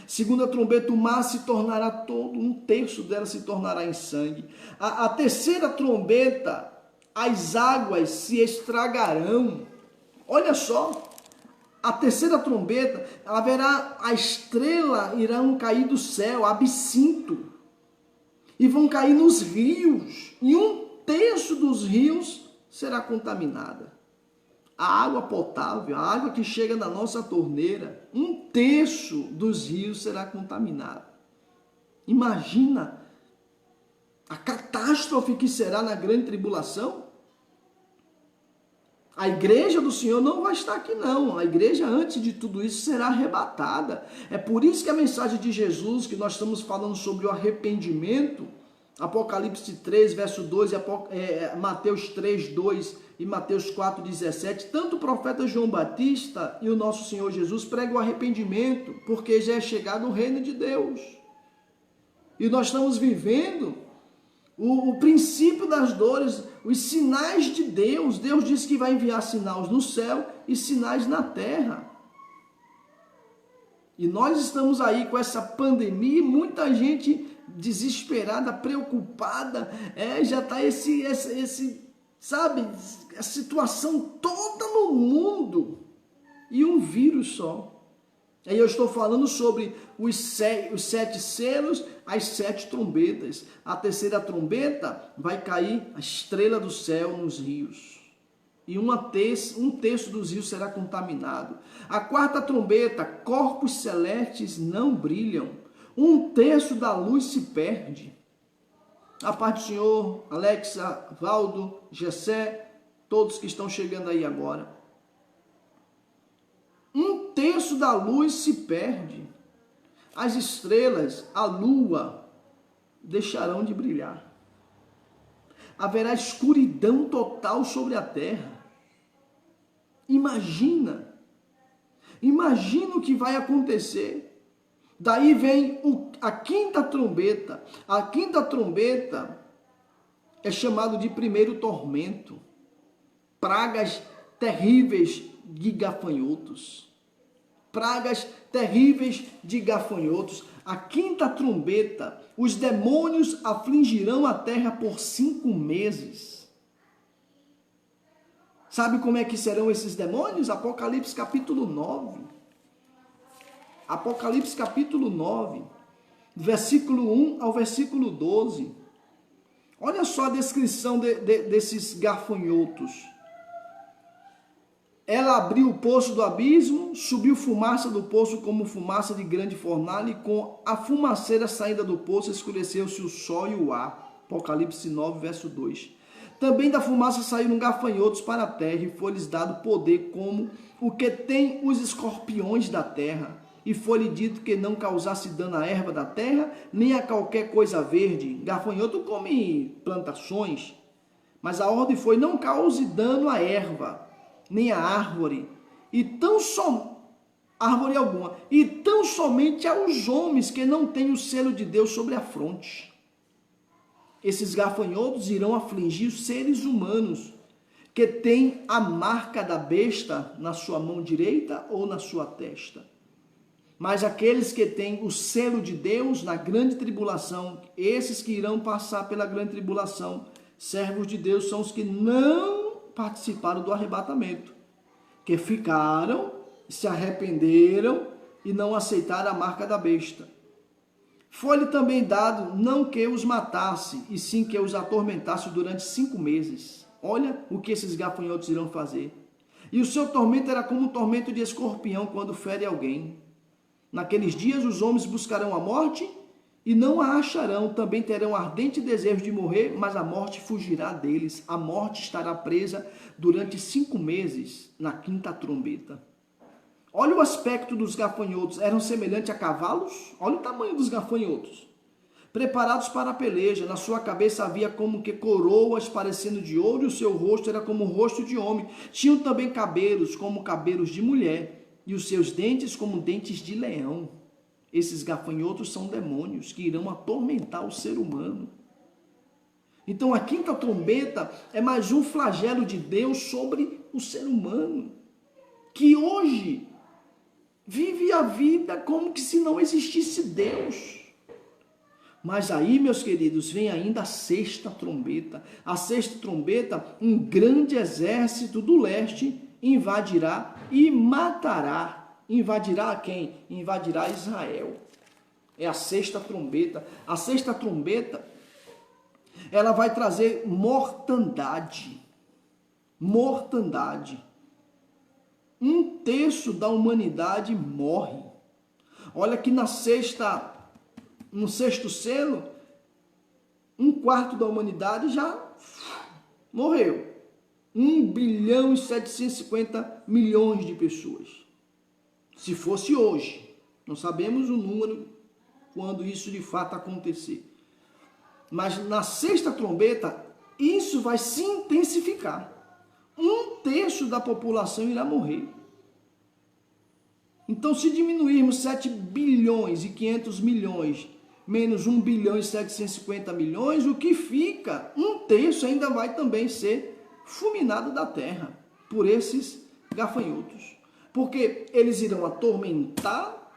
[SPEAKER 1] Segunda trombeta, o mar se tornará todo, 1/3 dela se tornará em sangue. A terceira trombeta, as águas se estragarão. Olha só, a terceira trombeta, haverá a estrela, irão cair do céu, absinto, e vão cair nos rios, e 1/3 dos rios será contaminada. A água potável, a água que chega na nossa torneira, 1/3 dos rios será contaminado. Imagina a catástrofe que será na grande tribulação. A igreja do Senhor não vai estar aqui não. A igreja, antes de tudo isso, será arrebatada. É por isso que a mensagem de Jesus, que nós estamos falando sobre o arrependimento, Apocalipse 3, verso 2, Mateus 3, 2 e Mateus 4, 17, tanto o profeta João Batista e o nosso Senhor Jesus pregam o arrependimento, porque já é chegado o reino de Deus. E nós estamos vivendo o princípio das dores, os sinais de Deus. Deus disse que vai enviar sinais no céu e sinais na terra. E nós estamos aí com essa pandemia, muita gente desesperada, preocupada, já está sabe, a situação toda no mundo, e um vírus só. Aí eu estou falando sobre os 7 selos, as 7 trombetas. A terceira trombeta vai cair a estrela do céu nos rios. E 1/3 dos rios será contaminado. A quarta trombeta, corpos celestes não brilham. 1/3 da luz se perde. A paz do Senhor, Alexa, Valdo, Gessé, todos que estão chegando aí agora. 1/3 da luz se perde. As estrelas, a lua, deixarão de brilhar. Haverá escuridão total sobre a terra. Imagina o que vai acontecer. Daí vem a quinta trombeta. A quinta trombeta é chamado de primeiro tormento. Pragas terríveis de gafanhotos. Pragas terríveis de gafanhotos. A quinta trombeta, os demônios afligirão a terra por 5 meses. Sabe como é que serão esses demônios? Apocalipse capítulo 9. Apocalipse capítulo 9, versículo 1 ao versículo 12. Olha só a descrição desses gafanhotos. Ela abriu o poço do abismo, subiu fumaça do poço como fumaça de grande fornalha, e com a fumaceira saída do poço escureceu-se o sol e o ar. Apocalipse 9, verso 2. Também da fumaça saíram gafanhotos para a terra, e foi-lhes dado poder como o que tem os escorpiões da terra. E foi-lhe dito que não causasse dano à erva da terra, nem a qualquer coisa verde. Gafanhoto come plantações, mas a ordem foi: não cause dano à erva, nem à árvore, árvore alguma, e tão somente aos homens que não têm o selo de Deus sobre a fronte. Esses gafanhotos irão afligir os seres humanos que têm a marca da besta na sua mão direita ou na sua testa. Mas aqueles que têm o selo de Deus na grande tribulação, esses que irão passar pela grande tribulação, servos de Deus, são os que não participaram do arrebatamento, que ficaram, se arrependeram e não aceitaram a marca da besta. Foi-lhe também dado não que os matasse, e sim que os atormentasse durante 5 meses. Olha o que esses gafanhotos irão fazer. E o seu tormento era como o tormento de escorpião quando fere alguém. Naqueles dias os homens buscarão a morte e não a acharão. Também terão ardente desejo de morrer, mas a morte fugirá deles. A morte estará presa durante 5 meses na quinta trombeta. Olha o aspecto dos gafanhotos. Eram semelhantes a cavalos? Olha o tamanho dos gafanhotos. preparados para a peleja. Na sua cabeça havia como que coroas parecendo de ouro, e o seu rosto era como o rosto de homem. Tinham também cabelos como cabelos de mulher, e os seus dentes como dentes de leão. Esses gafanhotos são demônios que irão atormentar o ser humano. Então a quinta trombeta é mais um flagelo de Deus sobre o ser humano, que hoje vive a vida como que se não existisse Deus. Mas aí, meus queridos, vem ainda a sexta trombeta. A sexta trombeta, um grande exército do leste invadirá e matará. Invadirá quem? Invadirá Israel. É a sexta trombeta. A sexta trombeta, ela vai trazer mortandade. Mortandade. 1/3 da humanidade morre. Olha que no sexto selo, 1/4 da humanidade já morreu. 1.750 bilhões de pessoas. Se fosse hoje, não sabemos o número quando isso de fato acontecer. Mas na sexta trombeta, isso vai se intensificar. 1/3 da população irá morrer. Então, se diminuirmos 7.500 bilhões menos 1.750 bilhões, o que fica? 1/3 ainda vai também ser fulminado da terra por esses gafanhotos. Porque eles irão atormentar,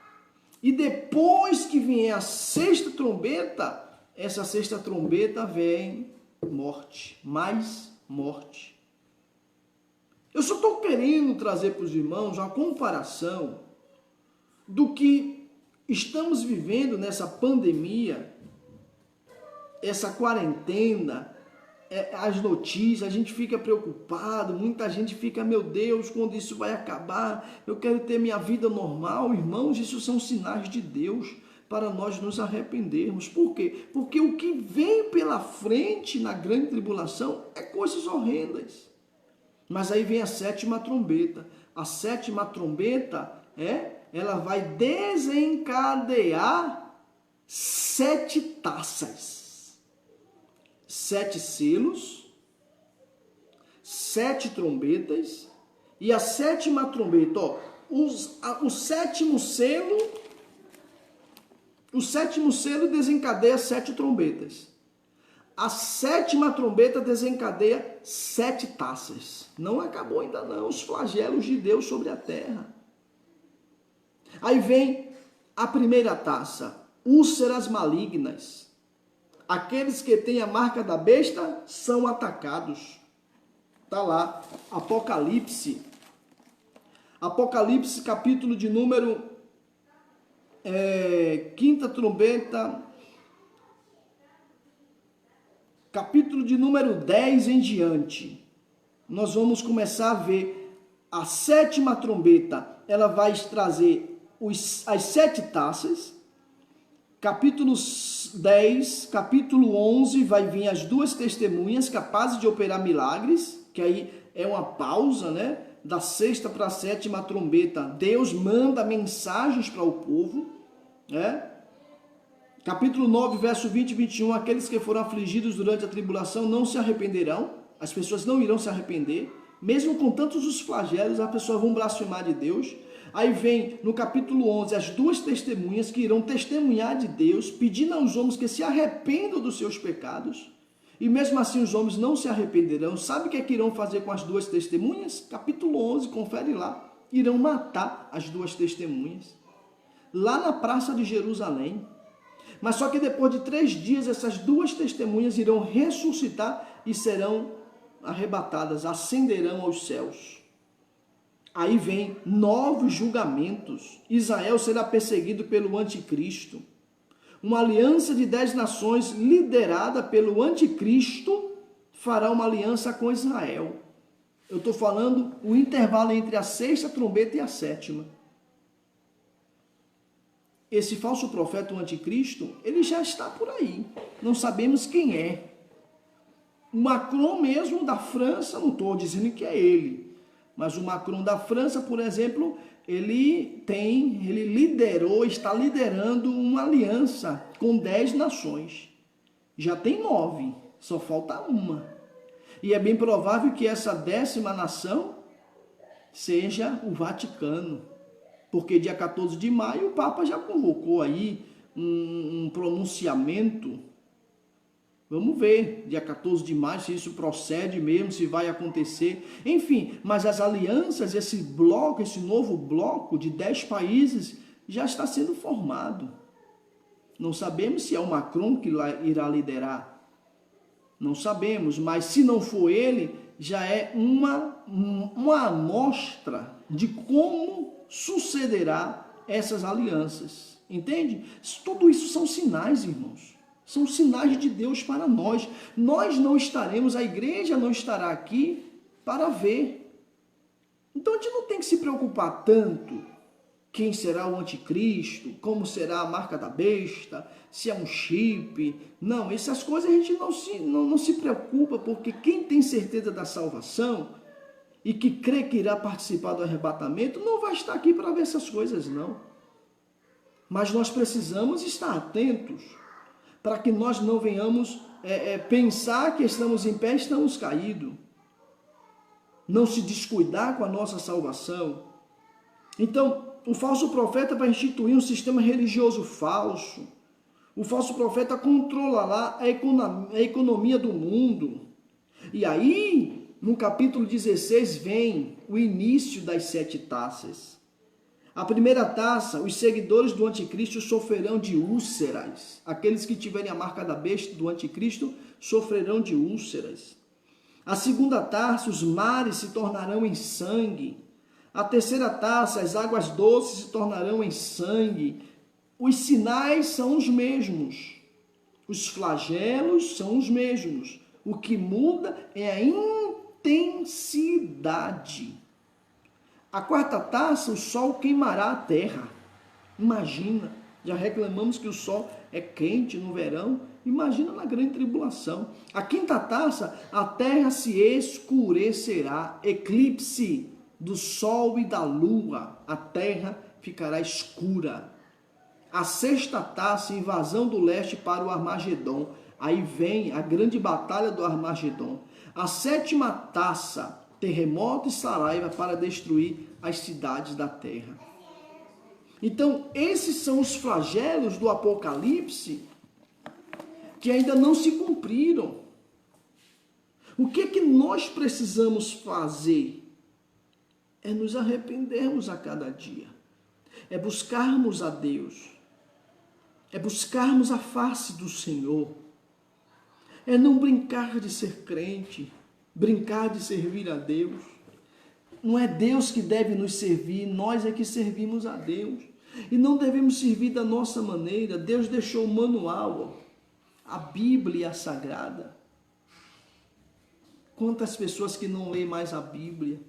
[SPEAKER 1] e depois que vier a sexta trombeta, essa sexta trombeta vem morte, mais morte. Eu só estou querendo trazer para os irmãos uma comparação do que estamos vivendo nessa pandemia, essa quarentena, as notícias, a gente fica preocupado, muita gente fica, meu Deus, quando isso vai acabar? Eu quero ter minha vida normal. Irmãos, isso são sinais de Deus para nós nos arrependermos. Por quê? Porque o que vem pela frente na grande tribulação é coisas horrendas. Mas aí vem a sétima trombeta. A sétima trombeta ela vai desencadear 7 taças. 7 selos, 7 trombetas, e a sétima trombeta, o sétimo selo desencadeia 7 trombetas. A sétima trombeta desencadeia 7 taças. Não acabou ainda não, os flagelos de Deus sobre a terra. Aí vem a primeira taça, úlceras malignas. Aqueles que têm a marca da besta são atacados. Está lá, Apocalipse. Apocalipse, capítulo de número... quinta trombeta. Capítulo de número 10 em diante. Nós vamos começar a ver a sétima trombeta. Ela vai trazer as 7 taças. Capítulo 10, capítulo 11, vai vir as 2 testemunhas capazes de operar milagres, que aí é uma pausa, né? Da sexta para a sétima trombeta, Deus manda mensagens para o povo, né? Capítulo 9, verso 20 e 21, aqueles que foram afligidos durante a tribulação não se arrependerão, as pessoas não irão se arrepender, mesmo com tantos os flagelos, as pessoas vão blasfemar de Deus. Aí vem no capítulo 11 as 2 testemunhas que irão testemunhar de Deus, pedindo aos homens que se arrependam dos seus pecados. E mesmo assim os homens não se arrependerão. Sabe o que é que irão fazer com as 2 testemunhas? Capítulo 11, confere lá. Irão matar as 2 testemunhas. Lá na praça de Jerusalém. Mas só que depois de 3 dias essas 2 testemunhas irão ressuscitar e serão arrebatadas, ascenderão aos céus. Aí vem novos julgamentos. Israel será perseguido pelo anticristo. Uma aliança de 10 nações liderada pelo anticristo fará uma aliança com Israel. Eu estou falando o intervalo entre a sexta trombeta e a sétima. Esse falso profeta, o anticristo, ele já está por aí. Não sabemos quem é. O Macron mesmo da França, não estou dizendo que é ele. Mas o Macron da França, por exemplo, ele liderou, está liderando uma aliança com 10 nações. Já tem 9, só falta uma. E é bem provável que essa 10ª nação seja o Vaticano. Porque dia 14 de maio o Papa já convocou aí um pronunciamento. Vamos ver, dia 14 de maio, se isso procede mesmo, se vai acontecer. Enfim, mas as alianças, esse bloco, esse novo bloco de 10 países já está sendo formado. Não sabemos se é o Macron que irá liderar. Não sabemos, mas se não for ele, já é uma amostra de como sucederá essas alianças. Entende? Tudo isso são sinais, irmãos. São sinais de Deus para nós. Nós não estaremos, a igreja não estará aqui para ver. Então a gente não tem que se preocupar tanto quem será o anticristo, como será a marca da besta, se é um chip. Não, essas coisas a gente não se preocupa, porque quem tem certeza da salvação e que crê que irá participar do arrebatamento, não vai estar aqui para ver essas coisas, não. Mas nós precisamos estar atentos, para que nós não venhamos pensar que estamos em pé, estamos caídos. Não se descuidar com a nossa salvação. Então, o falso profeta vai instituir um sistema religioso falso. O falso profeta controlará a economia do mundo. E aí, no capítulo 16, vem o início das 7 taças. A primeira taça, os seguidores do anticristo sofrerão de úlceras. Aqueles que tiverem a marca da besta do anticristo sofrerão de úlceras. A segunda taça, os mares se tornarão em sangue. A terceira taça, as águas doces se tornarão em sangue. Os sinais são os mesmos. Os flagelos são os mesmos. O que muda é a intensidade. A quarta taça, o sol queimará a terra. Imagina, já reclamamos que o sol é quente no verão. Imagina na grande tribulação. A quinta taça, a terra se escurecerá. Eclipse do sol e da lua. A terra ficará escura. A sexta taça, invasão do leste para o Armagedon. Aí vem a grande batalha do Armagedon. A sétima taça, terremoto e saraiva para destruir as cidades da terra. Então, esses são os flagelos do Apocalipse que ainda não se cumpriram. O que é que nós precisamos fazer? É nos arrependermos a cada dia. É buscarmos a Deus. É buscarmos a face do Senhor. É não brincar de ser crente, brincar de servir a Deus. Não é Deus que deve nos servir, nós é que servimos a Deus. E não devemos servir da nossa maneira. Deus deixou o manual, a Bíblia Sagrada. Quantas pessoas que não leem mais a Bíblia?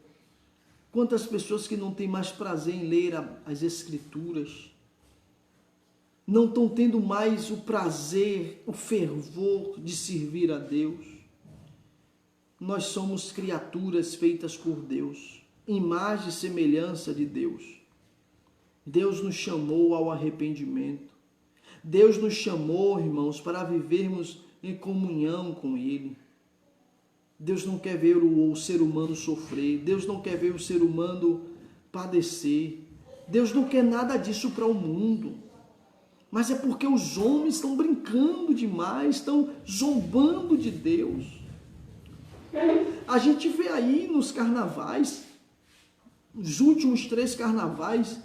[SPEAKER 1] Quantas pessoas que não têm mais prazer em ler as Escrituras? Não estão tendo mais o prazer, o fervor de servir a Deus. Nós somos criaturas feitas por Deus, imagem e semelhança de Deus. Deus nos chamou ao arrependimento. Deus nos chamou, irmãos, para vivermos em comunhão com Ele. Deus não quer ver o ser humano sofrer. Deus não quer ver o ser humano padecer. Deus não quer nada disso para o mundo. Mas é porque os homens estão brincando demais, estão zombando de Deus. A gente vê aí nos carnavais, os últimos 3 carnavais,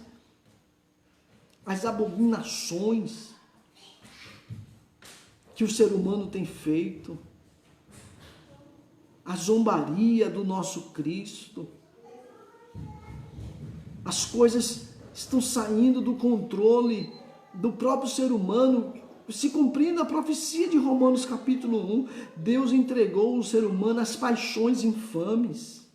[SPEAKER 1] as abominações que o ser humano tem feito, a zombaria do nosso Cristo. As coisas estão saindo do controle do próprio ser humano, se cumprindo a profecia de Romanos capítulo 1. Deus entregou o ser humano às paixões infames,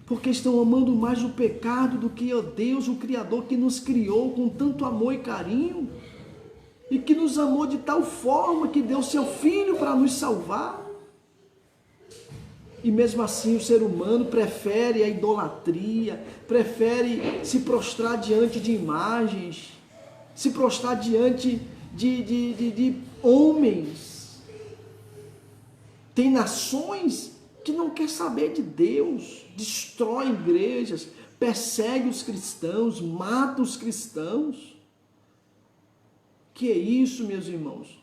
[SPEAKER 1] porque estão amando mais o pecado do que o Deus, o Criador, que nos criou com tanto amor e carinho, e que nos amou de tal forma que deu seu Filho para nos salvar. E mesmo assim o ser humano prefere a idolatria, prefere se prostrar diante de imagens, se prostrar diante de homens. Tem nações que não quer saber de Deus, destrói igrejas, persegue os cristãos, mata os cristãos. Que é isso, meus irmãos?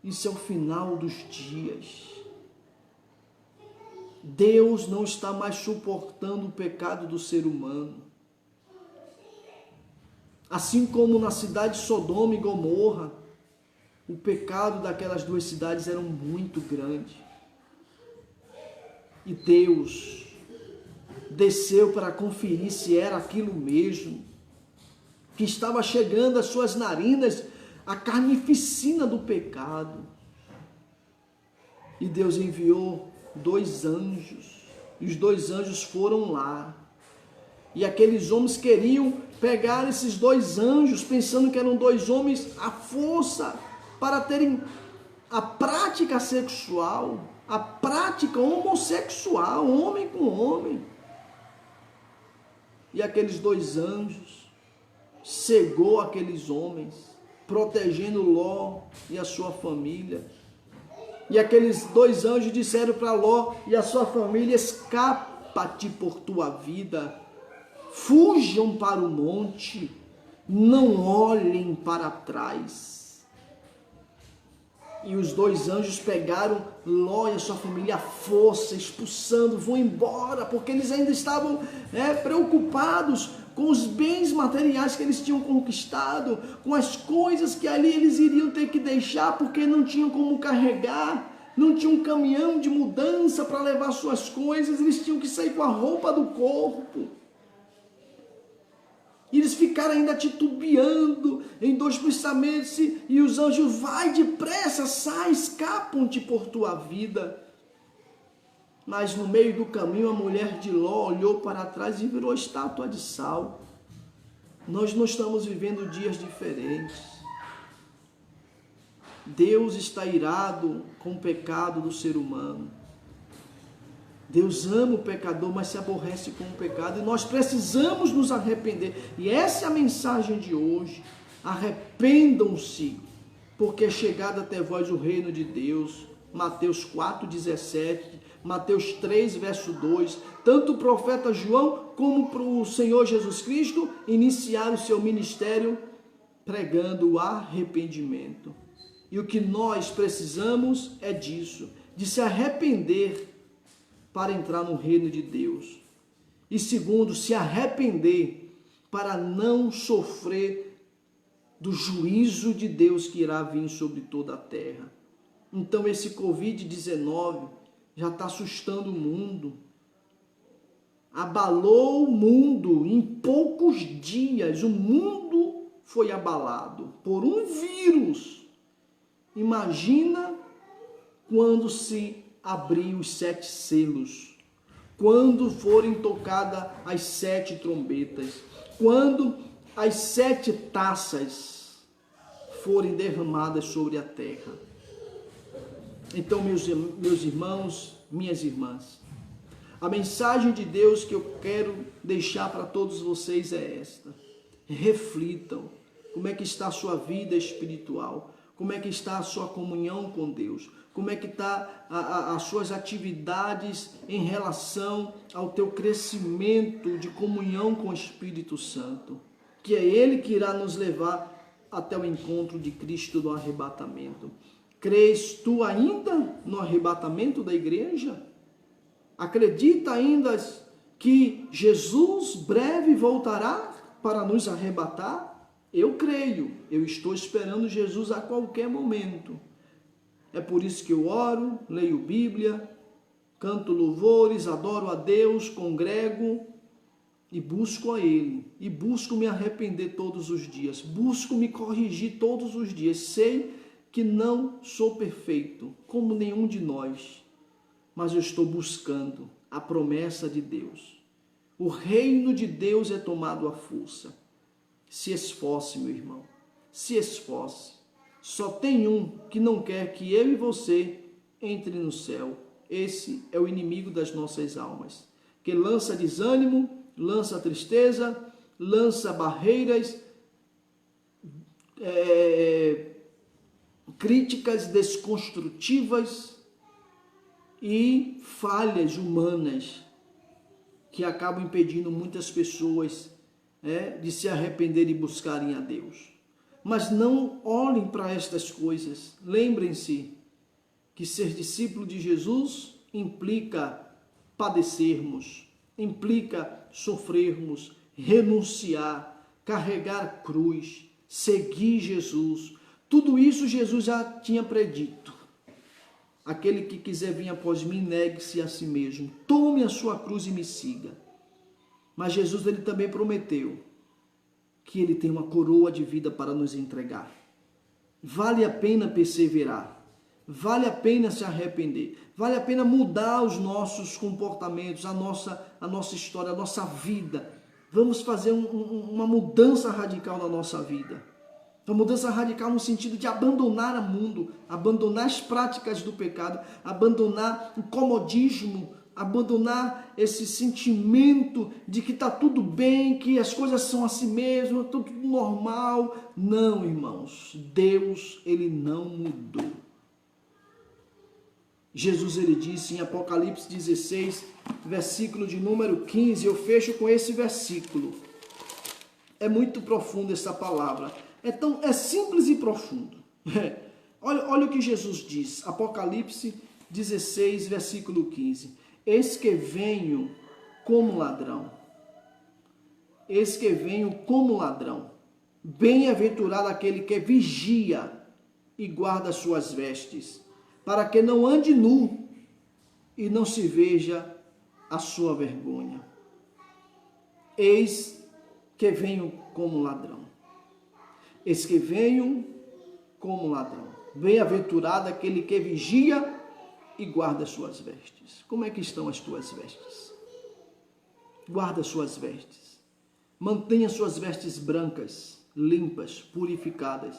[SPEAKER 1] Isso é o final dos dias. Deus não está mais suportando o pecado do ser humano. Assim como na cidade de Sodoma e Gomorra, o pecado daquelas duas cidades era muito grande. E Deus desceu para conferir se era aquilo mesmo, que estava chegando às suas narinas a carnificina do pecado. E Deus enviou 2 anjos, e os 2 anjos foram lá. E aqueles homens queriam pegar esses 2 anjos, pensando que eram 2 homens à força, para terem a prática sexual, a prática homossexual, homem com homem. E aqueles 2 anjos cegou aqueles homens, protegendo Ló e a sua família. E aqueles 2 anjos disseram para Ló e a sua família: escapa-te por tua vida, fujam para o monte, não olhem para trás. E os 2 anjos pegaram Ló e a sua família à força, expulsando, vão embora, porque eles ainda estavam preocupados com os bens materiais que eles tinham conquistado, com as coisas que ali eles iriam ter que deixar, porque não tinham como carregar, não tinha um caminhão de mudança para levar suas coisas, eles tinham que sair com a roupa do corpo. E eles ficaram ainda titubeando em 2 pensamentos, e os anjos: vai depressa, sai, escapam-te por tua vida. Mas no meio do caminho a mulher de Ló olhou para trás e virou estátua de sal. Nós não estamos vivendo dias diferentes. Deus está irado com o pecado do ser humano. Deus ama o pecador, mas se aborrece com o pecado. E nós precisamos nos arrepender. E essa é a mensagem de hoje. Arrependam-se, porque é chegado até vós o reino de Deus. Mateus 4,17, Mateus 3, verso 2. Tanto o profeta João como o Senhor Jesus Cristo iniciaram o seu ministério pregando o arrependimento. E o que nós precisamos é disso, de se arrepender para entrar no reino de Deus. E segundo, se arrepender para não sofrer do juízo de Deus que irá vir sobre toda a terra. Então esse Covid-19 já está assustando o mundo. Abalou o mundo em poucos dias. O mundo foi abalado por um vírus. Imagina quando se abrir os 7 selos, quando forem tocadas as 7 trombetas, quando as 7 taças forem derramadas sobre a terra. Então, meus irmãos, minhas irmãs, a mensagem de Deus que eu quero deixar para todos vocês é esta: reflitam como é que está a sua vida espiritual, como é que está a sua comunhão com Deus, como é que está as suas atividades em relação ao teu crescimento de comunhão com o Espírito Santo, que é Ele que irá nos levar até o encontro de Cristo no arrebatamento. Crês tu ainda no arrebatamento da igreja? Acredita ainda que Jesus breve voltará para nos arrebatar? Eu creio, eu estou esperando Jesus a qualquer momento. É por isso que eu oro, leio Bíblia, canto louvores, adoro a Deus, congrego e busco a Ele. E busco me arrepender todos os dias, busco me corrigir todos os dias. Sei que não sou perfeito, como nenhum de nós, mas eu estou buscando a promessa de Deus. O reino de Deus é tomado à força. Se esforce, meu irmão, se esforce. Só tem um que não quer que eu e você entre no céu, esse é o inimigo das nossas almas, que lança desânimo, lança tristeza, lança barreiras, críticas desconstrutivas e falhas humanas que acabam impedindo muitas pessoas de se arrepender e buscarem a Deus. Mas não olhem para estas coisas. Lembrem-se que ser discípulo de Jesus implica padecermos, implica sofrermos, renunciar, carregar cruz, seguir Jesus. Tudo isso Jesus já tinha predito. Aquele que quiser vir após mim, negue-se a si mesmo, tome a sua cruz e me siga. Mas Jesus ele também prometeu que ele tem uma coroa de vida para nos entregar. Vale a pena perseverar, vale a pena se arrepender, vale a pena mudar os nossos comportamentos, a nossa história, a nossa vida. Vamos fazer uma mudança radical na nossa vida. Uma mudança radical no sentido de abandonar o mundo, abandonar as práticas do pecado, abandonar o comodismo, abandonar esse sentimento de que está tudo bem, que as coisas são assim mesmo, tudo normal. Não, irmãos, Deus, ele não mudou. Jesus, ele disse em Apocalipse 16, versículo de número 15, eu fecho com esse versículo. É muito profundo essa palavra. É simples e profundo. Olha o que Jesus diz, Apocalipse 16, versículo 15. Eis que venho como ladrão. Eis que venho como ladrão. Bem-aventurado aquele que vigia e guarda suas vestes, para que não ande nu e não se veja a sua vergonha. Eis que venho como ladrão. Eis que venho como ladrão. Bem-aventurado aquele que vigia e guarda suas vestes. Como é que estão as tuas vestes? Guarda suas vestes. Mantenha suas vestes brancas, limpas, purificadas.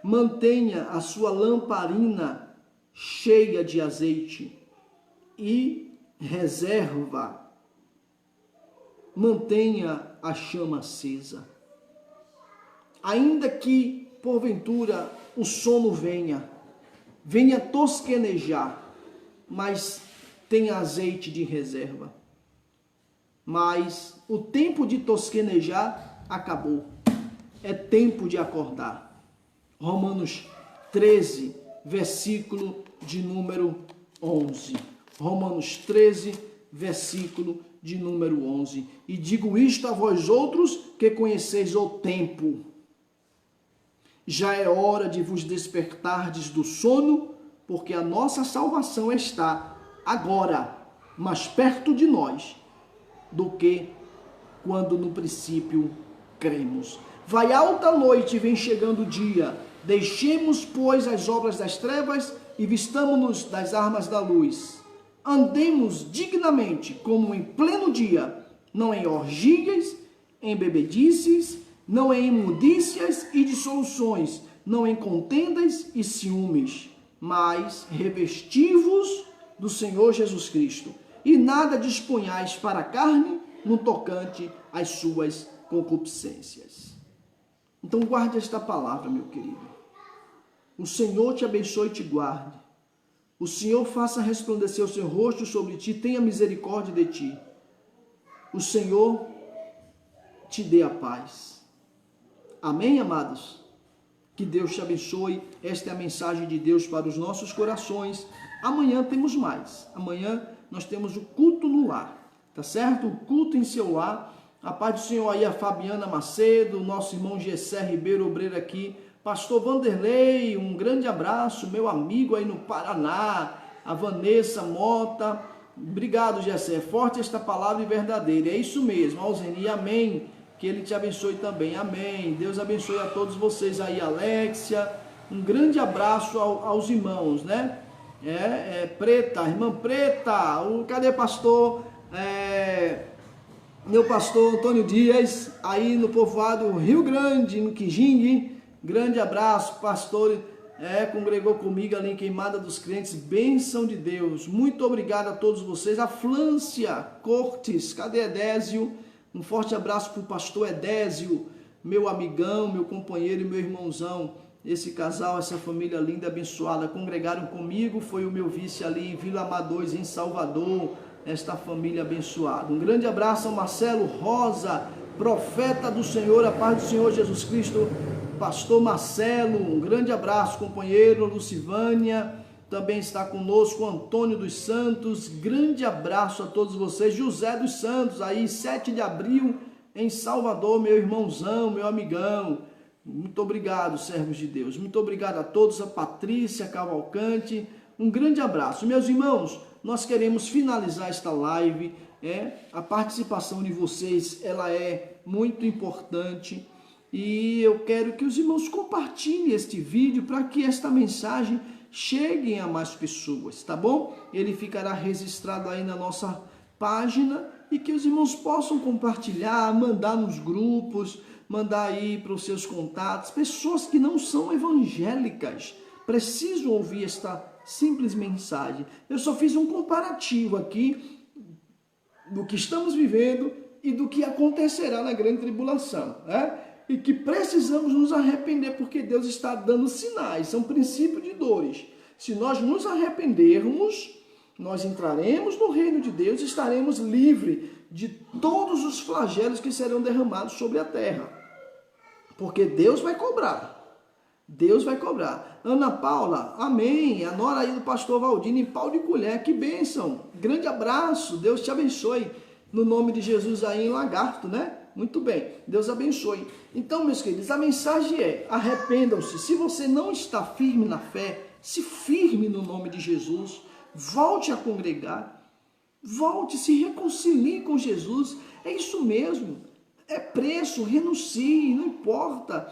[SPEAKER 1] Mantenha a sua lamparina cheia de azeite e reserva. Mantenha a chama acesa. Ainda que, porventura, o sono venha tosquenejar, mas tenha azeite de reserva. Mas o tempo de tosquenejar acabou. É tempo de acordar. Romanos 13, versículo de número 11. Romanos 13, versículo de número 11. E digo isto a vós outros que conheceis o tempo. Já é hora de vos despertardes do sono, porque a nossa salvação está agora mais perto de nós do que quando no princípio cremos. Vai alta noite e vem chegando o dia. Deixemos, pois, as obras das trevas e vistamo-nos das armas da luz. Andemos dignamente, como em pleno dia, não em orgias, em bebedices, não em imundícias e dissoluções, não em contendas e ciúmes, mas revesti-vos do Senhor Jesus Cristo, e nada disponhais para a carne no tocante às suas concupiscências. Então guarde esta palavra, meu querido. O Senhor te abençoe e te guarde. O Senhor faça resplandecer o seu rosto sobre ti, tenha misericórdia de ti. O Senhor te dê a paz. Amém, amados? Que Deus te abençoe. Esta é a mensagem de Deus para os nossos corações. Amanhã temos mais. Amanhã nós temos o culto no lar, tá certo? O culto em seu lar. A paz do Senhor aí, a Fabiana Macedo, nosso irmão Gessé Ribeiro, obreiro aqui. Pastor Vanderlei, um grande abraço, meu amigo aí no Paraná. A Vanessa Mota. Obrigado, Gessé. Forte esta palavra e verdadeira. É isso mesmo. Alzeni, amém. Que Ele te abençoe também. Amém. Deus abençoe a todos vocês aí, Alexia. Um grande abraço aos irmãos, né? Preta, irmã Preta. Cadê pastor? Meu pastor Antônio Dias, aí no povoado Rio Grande, no Quijingue. Grande abraço, pastor Congregou comigo ali em Queimada dos Crentes, bênção de Deus. Muito obrigado a todos vocês. A Flância Cortes, cadê Edésio? Um forte abraço para o pastor Edésio, meu amigão, meu companheiro e meu irmãozão. Esse casal, essa família linda, abençoada, congregaram comigo, foi o meu vice ali em Vila Amadores, em Salvador, esta família abençoada. Um grande abraço ao Marcelo Rosa, profeta do Senhor, a paz do Senhor Jesus Cristo, pastor Marcelo, um grande abraço, companheiro. Lucivânia também está conosco, Antônio dos Santos, grande abraço a todos vocês. José dos Santos, aí 7 de abril, em Salvador, meu irmãozão, meu amigão. Muito obrigado, servos de Deus. Muito obrigado a todos, a Patrícia Cavalcante. Um grande abraço. Meus irmãos, nós queremos finalizar esta live. A participação de vocês, ela é muito importante. E eu quero que os irmãos compartilhem este vídeo para que esta mensagem chegue a mais pessoas, tá bom? Ele ficará registrado aí na nossa página e que os irmãos possam compartilhar, mandar nos grupos, mandar aí para os seus contatos. Pessoas que não são evangélicas precisam ouvir esta simples mensagem. Eu só fiz um comparativo aqui do que estamos vivendo e do que acontecerá na grande tribulação, E que precisamos nos arrepender, porque Deus está dando sinais, são princípios de dores. Se nós nos arrependermos, nós entraremos no reino de Deus e estaremos livres de todos os flagelos que serão derramados sobre a terra. Porque Deus vai cobrar. Deus vai cobrar. Ana Paula, amém. A nora aí do pastor Valdino em pau de colher, que bênção. Grande abraço, Deus te abençoe. No nome de Jesus aí em Lagarto, Muito bem, Deus abençoe. Então, meus queridos, a mensagem é: arrependam-se. Se você não está firme na fé, se firme no nome de Jesus. Volte a congregar. Volte, se reconcilie com Jesus. É isso mesmo. É preço, renuncie, não importa.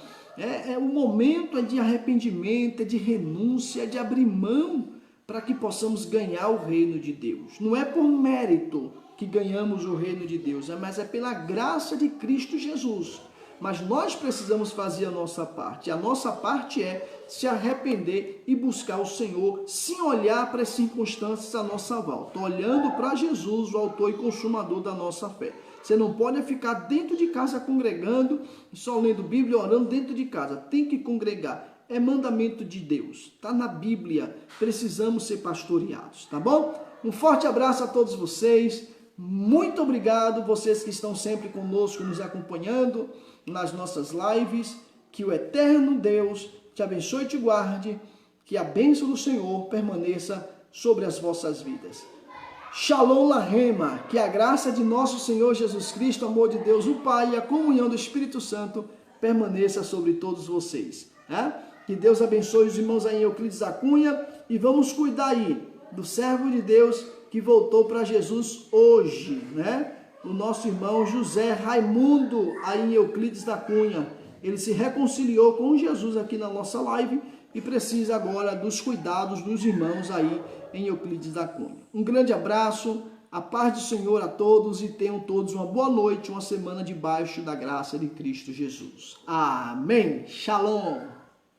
[SPEAKER 1] O momento é de arrependimento, é de renúncia, é de abrir mão para que possamos ganhar o reino de Deus. Não é por mérito que ganhamos o reino de Deus, mas é pela graça de Cristo Jesus. Mas nós precisamos fazer a nossa parte. A nossa parte é se arrepender e buscar o Senhor, sem olhar para as circunstâncias à nossa volta, olhando para Jesus, o autor e consumador da nossa fé. Você não pode ficar dentro de casa congregando, só lendo Bíblia, orando dentro de casa. Tem que congregar. É mandamento de Deus. Está na Bíblia. Precisamos ser pastoreados, tá bom? Um forte abraço a todos vocês. Muito obrigado, vocês que estão sempre conosco, nos acompanhando nas nossas lives. Que o eterno Deus te abençoe e te guarde. Que a bênção do Senhor permaneça sobre as vossas vidas. Shalom Lahema, que a graça de nosso Senhor Jesus Cristo, o amor de Deus, o Pai e a comunhão do Espírito Santo permaneça sobre todos vocês. Que Deus abençoe os irmãos aí em Euclides da Cunha e vamos cuidar aí do servo de Deus que voltou para Jesus hoje, O nosso irmão José Raimundo aí em Euclides da Cunha. Ele se reconciliou com Jesus aqui na nossa live e precisa agora dos cuidados dos irmãos aí em Euclides da Cunha. Um grande abraço, a paz do Senhor a todos e tenham todos uma boa noite, uma semana debaixo da graça de Cristo Jesus. Amém. Shalom.